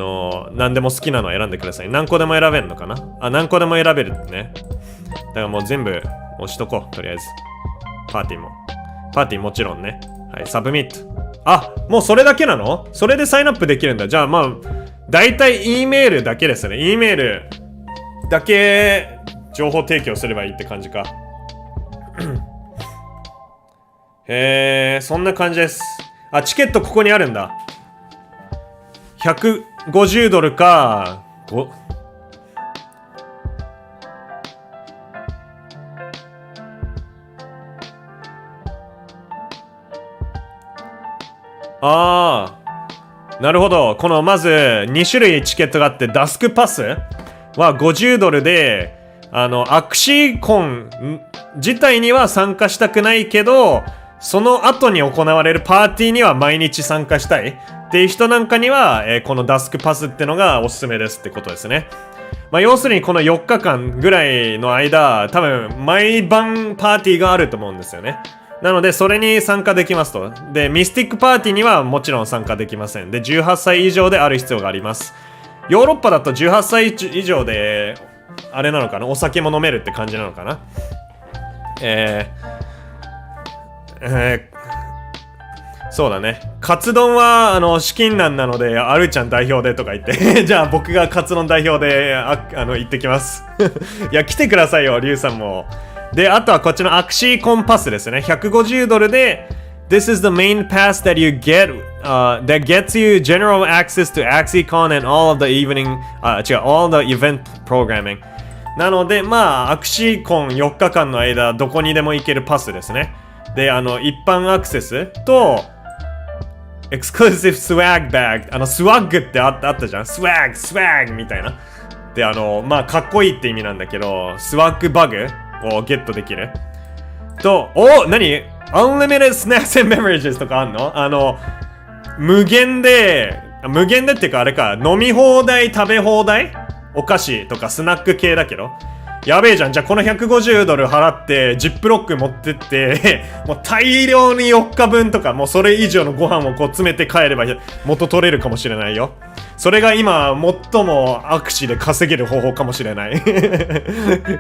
何でも好きなのを選んでください。何個でも選べるのかな？何個でも選べるね。だからもう全部押しとこう、とりあえず。パーティーもちろんね。はい、サブミット。もうそれだけなの？それでサインアップできるんだ。じゃあまあ、だいたい E メールだけですね。E メールだけ情報提供すればいいって感じか。そんな感じです。チケットここにあるんだ。150ドルか、なるほど。このまず2種類チケットがあって、ダスクパスは50ドルで、アクシーコン自体には参加したくないけど、その後に行われるパーティーには毎日参加したいっていう人なんかには、このダスクパスってのがおすすめですってことですね。まあ、要するにこの4日間ぐらいの間、多分毎晩パーティーがあると思うんですよね。なのでそれに参加できますと。で、ミスティックパーティーにはもちろん参加できません。で、18歳以上である必要があります。ヨーロッパだと18歳以上であれなのかな、お酒も飲めるって感じなのかな。そうだね。カツ丼は資金難なのであるちゃん代表でとか言ってじゃあ僕がカツ丼代表で行ってきますいや来てくださいよリュウさんも。で、あとはこっちのアクシーコンパスですね。150ドルで This is the main pass that you get、that gets you general access to AxieCon and all of the all the event programming。 なのでまあアクシーコン4日間の間どこにでも行けるパスですね。で、一般アクセスとエクスクルーシブスワッグバッグ、スワッグってあったじゃん。スワッグみたいな。で、まあかっこいいって意味なんだけど、スワッグバグをゲットできると、何 Unlimited Snacks and Beverages とかあんの？無限でっていうかあれか、飲み放題食べ放題お菓子とかスナック系だけど、やべえじゃん。じゃあこの150ドル払ってジップロック持ってってもう大量に4日分とかもうそれ以上のご飯をこう詰めて帰れば元取れるかもしれないよ。それが今最もアクシーで稼げる方法かもしれない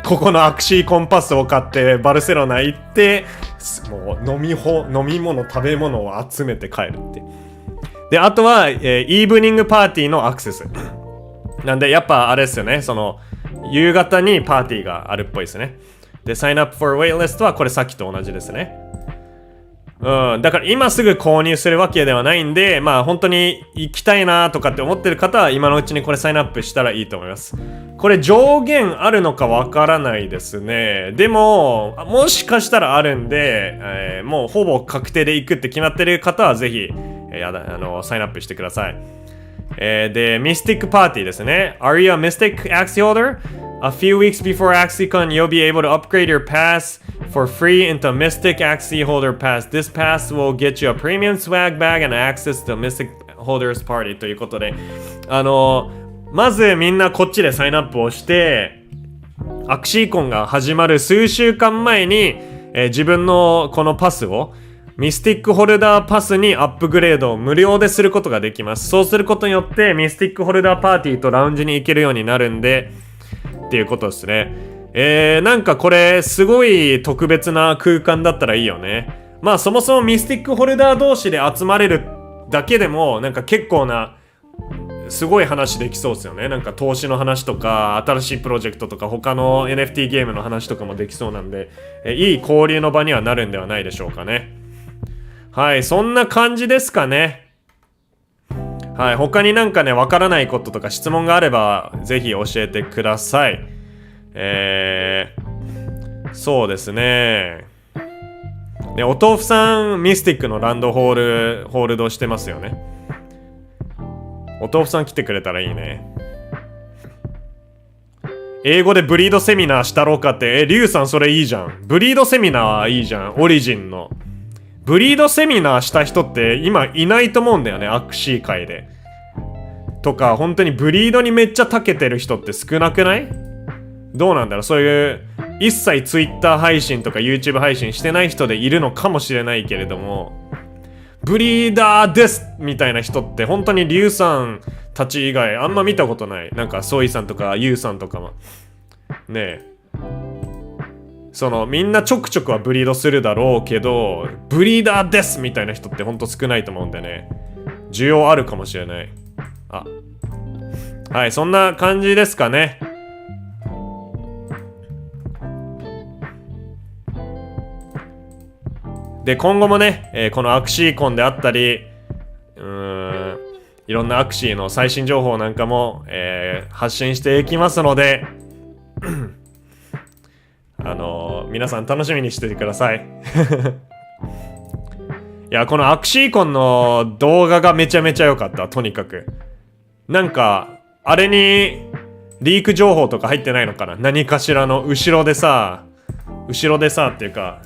ここのアクシーコンパスを買ってバルセロナ行ってもう飲み物食べ物を集めて帰るって。であとは、イーブニングパーティーのアクセスなんでやっぱあれですよね、その夕方にパーティーがあるっぽいですね。で Sign up for waitlist はこれさっきと同じですね。だから今すぐ購入するわけではないんで、まあ本当に行きたいなとかって思ってる方は今のうちにこれサインアップしたらいいと思います。これ上限あるのかわからないですね。でももしかしたらあるんで、もうほぼ確定で行くって決まってる方はぜひ、サインアップしてください。で、ミスティックパーティーですね。Are you a Mystic Axie holder? A few weeks before AxieCon, you'll be able to upgrade your pass for free into Mystic Axie Holder Pass. This pass will get you a premium swag bag and access to Mystic Holders Party ということで、まずみんなこっちでサインアップをして、アクシーコンが始まる数週間前に、自分のこのパスをミスティックホルダーパスにアップグレードを無料ですることができます。そうすることによってミスティックホルダーパーティーとラウンジに行けるようになるんでっていうことですね。なんかこれすごい特別な空間だったらいいよね。まあそもそもミスティックホルダー同士で集まれるだけでもなんか結構なすごい話できそうですよね。なんか投資の話とか新しいプロジェクトとか他の NFT ゲームの話とかもできそうなんで、いい交流の場にはなるんではないでしょうかね。はい、そんな感じですかね。はい、他になんかね、わからないこととか質問があれば、ぜひ教えてください。そうですね。お豆腐さん、ミスティックのランドホールドしてますよね。お豆腐さん来てくれたらいいね。英語でブリードセミナーしたろうかって、リュウさんそれいいじゃん。ブリードセミナーいいじゃん。オリジンの。ブリードセミナーした人って今いないと思うんだよね、アクシー界で。とか、本当にブリードにめっちゃ長けてる人って少なくない？どうなんだろう、そういう一切 Twitter 配信とか YouTube 配信してない人でいるのかもしれないけれども、ブリーダーですみたいな人って本当にリュウさんたち以外あんま見たことない。なんかソイさんとかユウさんとかも。ねえ。そのみんなちょくちょくはブリードするだろうけど、ブリーダーですみたいな人ってほんと少ないと思うんでね、需要あるかもしれない。はい、そんな感じですかね。で今後もね、このアクシーコンであったりいろんなアクシーの最新情報なんかも、発信していきますので皆さん楽しみにしててくださいいや、このアクシーコンの動画がめちゃめちゃ良かった。とにかくなんかあれにリーク情報とか入ってないのかな、何かしらの後ろでさっていうか、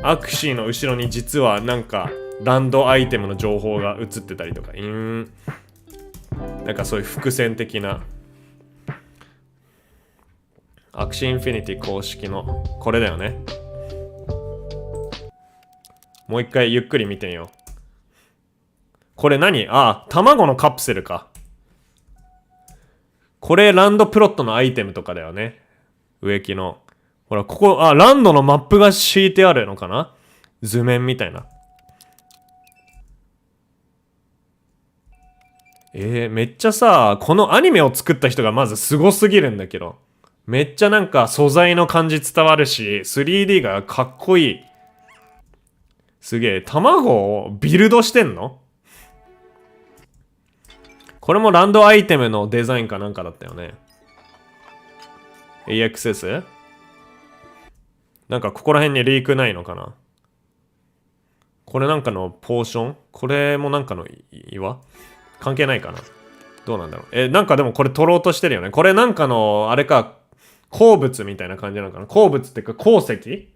アクシーの後ろに実はなんかランドアイテムの情報が映ってたりとか、なんかそういう伏線的な。アクシーインフィニティ公式のこれだよね。もう一回ゆっくり見てみよう。これ何？卵のカプセルか。これランドプロットのアイテムとかだよね。植木の。ほら、ここ、ランドのマップが敷いてあるのかな？図面みたいな。めっちゃさ、このアニメを作った人がまずすごすぎるんだけど。めっちゃなんか素材の感じ伝わるし、3D がかっこいい。すげえ。卵をビルドしてんの？これもランドアイテムのデザインかなんかだったよね。AXS？ なんかここら辺にリークないのかな？これなんかのポーション？これもなんかの岩？関係ないかな？どうなんだろう。なんかでもこれ取ろうとしてるよね。これなんかの、あれか、鉱物みたいな感じなのかな？鉱物っていうか鉱石？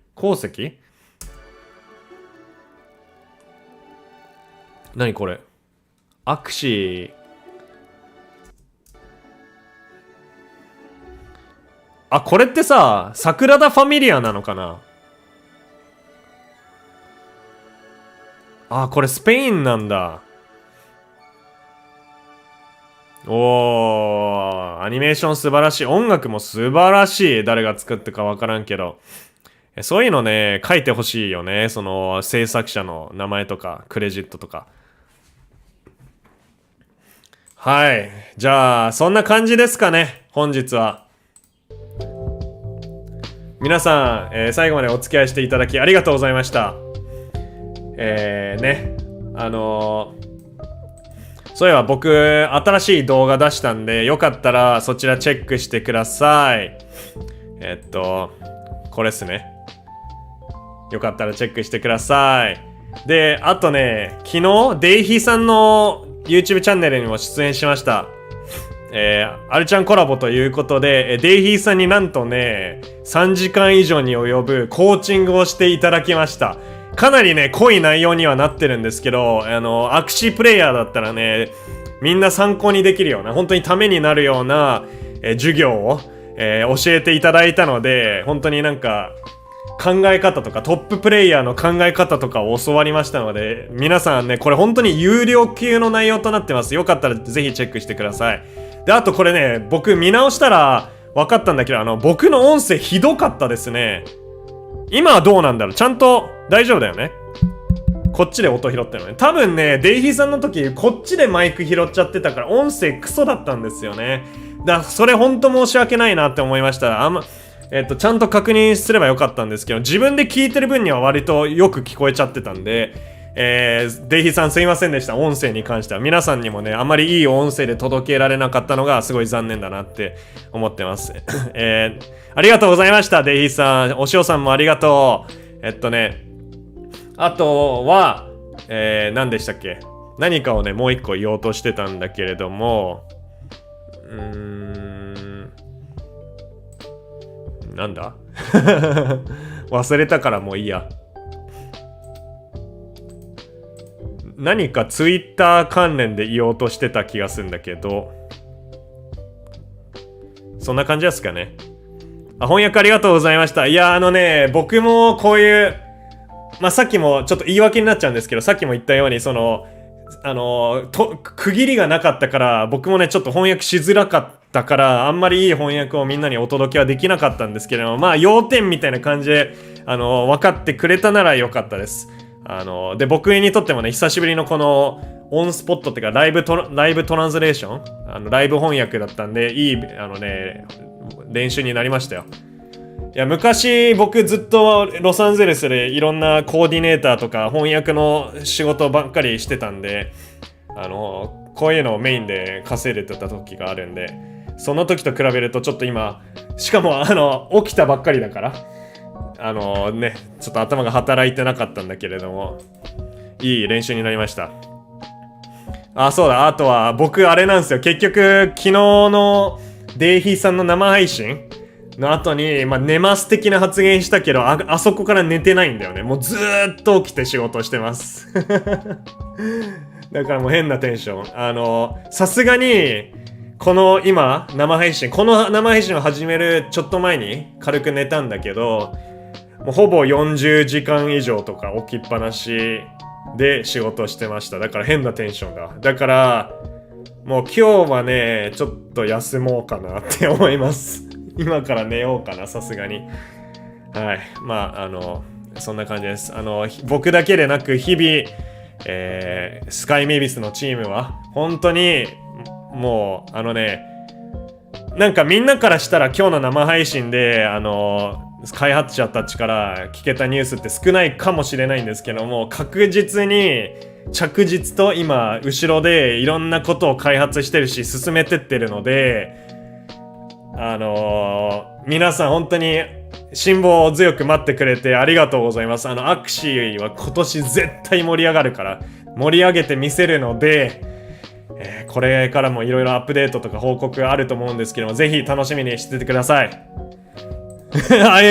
何これ？アクシー。これってさ、桜田ファミリアなのかな？これスペインなんだ。アニメーション素晴らしい。音楽も素晴らしい。誰が作ったかわからんけど。そういうのね、書いてほしいよね。その制作者の名前とか、クレジットとか。はい。じゃあ、そんな感じですかね。本日は。皆さん、最後までお付き合いしていただきありがとうございました。ね。そういえば僕、新しい動画出したんで、よかったらそちらチェックしてください。これっすね。よかったらチェックしてください。で、あとね、昨日、デイヒーさんの YouTube チャンネルにも出演しました。アルちゃんコラボということで、デイヒーさんになんとね、3時間以上に及ぶコーチングをしていただきました。かなりね、濃い内容にはなってるんですけど、アクシープレイヤーだったらね、みんな参考にできるような、本当にためになるような、授業を、教えていただいたので、本当になんか、考え方とかトッププレイヤーの考え方とかを教わりましたので、皆さんね、これ本当に有料級の内容となってます。よかったらぜひチェックしてください。で、あとこれね、僕見直したら分かったんだけど、僕の音声ひどかったですね。今はどうなんだろう、ちゃんと大丈夫だよね。こっちで音拾ったのね。多分ね、デイヒーさんの時こっちでマイク拾っちゃってたから音声クソだったんですよね。それほんと申し訳ないなって思いました。ちゃんと確認すればよかったんですけど、自分で聞いてる分には割とよく聞こえちゃってたんで、デイヒーさんすいませんでした。音声に関しては皆さんにもね、あまりいい音声で届けられなかったのがすごい残念だなって思ってます。ありがとうございました。デイヒーさん、お塩さんもありがとう。あとは、何でしたっけ、何かをねもう一個言おうとしてたんだけれども、なんだ忘れたからもういいや。何かツイッター関連で言おうとしてた気がするんだけど、そんな感じですかね。翻訳ありがとうございました。いや、僕もこういう、さっきもちょっと言い訳になっちゃうんですけど、さっきも言ったように、区切りがなかったから、僕もね、ちょっと翻訳しづらかったから、あんまりいい翻訳をみんなにお届けはできなかったんですけれども、要点みたいな感じで、分かってくれたならよかったです。で、僕にとってもね、久しぶりのこの、オンスポットっていうか、ライブトランスレーション、ライブ翻訳だったんで、いい、練習になりましたよ。いや、昔僕ずっとロサンゼルスでいろんなコーディネーターとか翻訳の仕事ばっかりしてたんで、こういうのをメインで稼いでた時があるんで、その時と比べるとちょっと今、しかも起きたばっかりだから、ね、ちょっと頭が働いてなかったんだけれども、いい練習になりました。そうだ、あとは僕あれなんですよ、結局昨日のデイヒーさんの生配信の後に、寝ます的な発言したけど、あそこから寝てないんだよね。もうずーっと起きて仕事してますだからもう変なテンション。さすがにこの今この生配信を始めるちょっと前に軽く寝たんだけど、もうほぼ40時間以上とか起きっぱなしで仕事してました。だから変なテンションだ。だからもう今日はね、ちょっと休もうかなって思います今から寝ようかな、さすがに。はい。そんな感じです。僕だけでなく日々、スカイメイビスのチームは本当にもうなんかみんなからしたら今日の生配信で開発者たちから聞けたニュースって少ないかもしれないんですけども、確実に着実と今後ろでいろんなことを開発してるし進めてってるので、皆さん本当に辛抱強く待ってくれてありがとうございます。アクシーは今年絶対盛り上がるから盛り上げてみせるので、これからもいろいろアップデートとか報告あると思うんですけども、ぜひ楽しみにしててください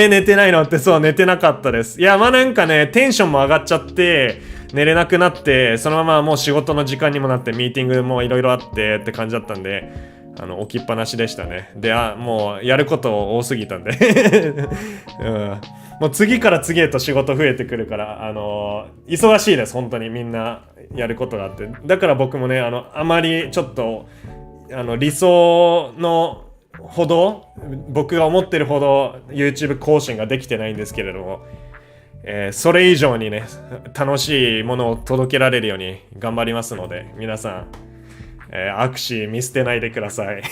寝てないのって、そう、寝てなかったです。いや、なんかね、テンションも上がっちゃって寝れなくなって、そのままもう仕事の時間にもなってミーティングもいろいろあってって感じだったんで、起きっぱなしでしたね。で、もうやること多すぎたんで、もう次から次へと仕事増えてくるから、忙しいです。本当にみんなやることがあって、だから僕もね、あまりちょっと理想のほど、僕が思ってるほど YouTube 更新ができてないんですけれども、それ以上にね、楽しいものを届けられるように頑張りますので、皆さん、アクシー見捨てないでください。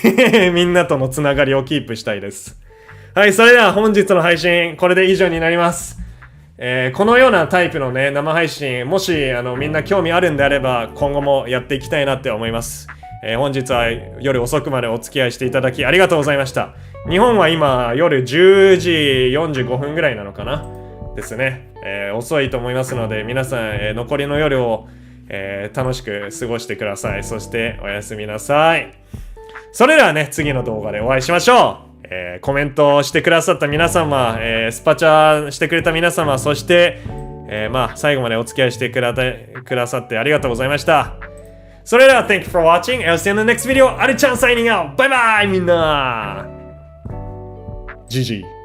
みんなとのつながりをキープしたいです。はい、それでは本日の配信、これで以上になります。このようなタイプのね、生配信、もしみんな興味あるんであれば、今後もやっていきたいなって思います。本日は夜遅くまでお付き合いしていただきありがとうございました。日本は今夜10時45分ぐらいなのかなですね。遅いと思いますので、皆さん、残りの夜を、楽しく過ごしてください。そしておやすみなさい。それではね、次の動画でお会いしましょう。コメントしてくださった皆様、スパチャしてくれた皆様、そして、最後までお付き合いしてくださってありがとうございました。それでは Thank you for watching. I'll see you in the next video. あるちゃん signing out. バイバイみんな。GG。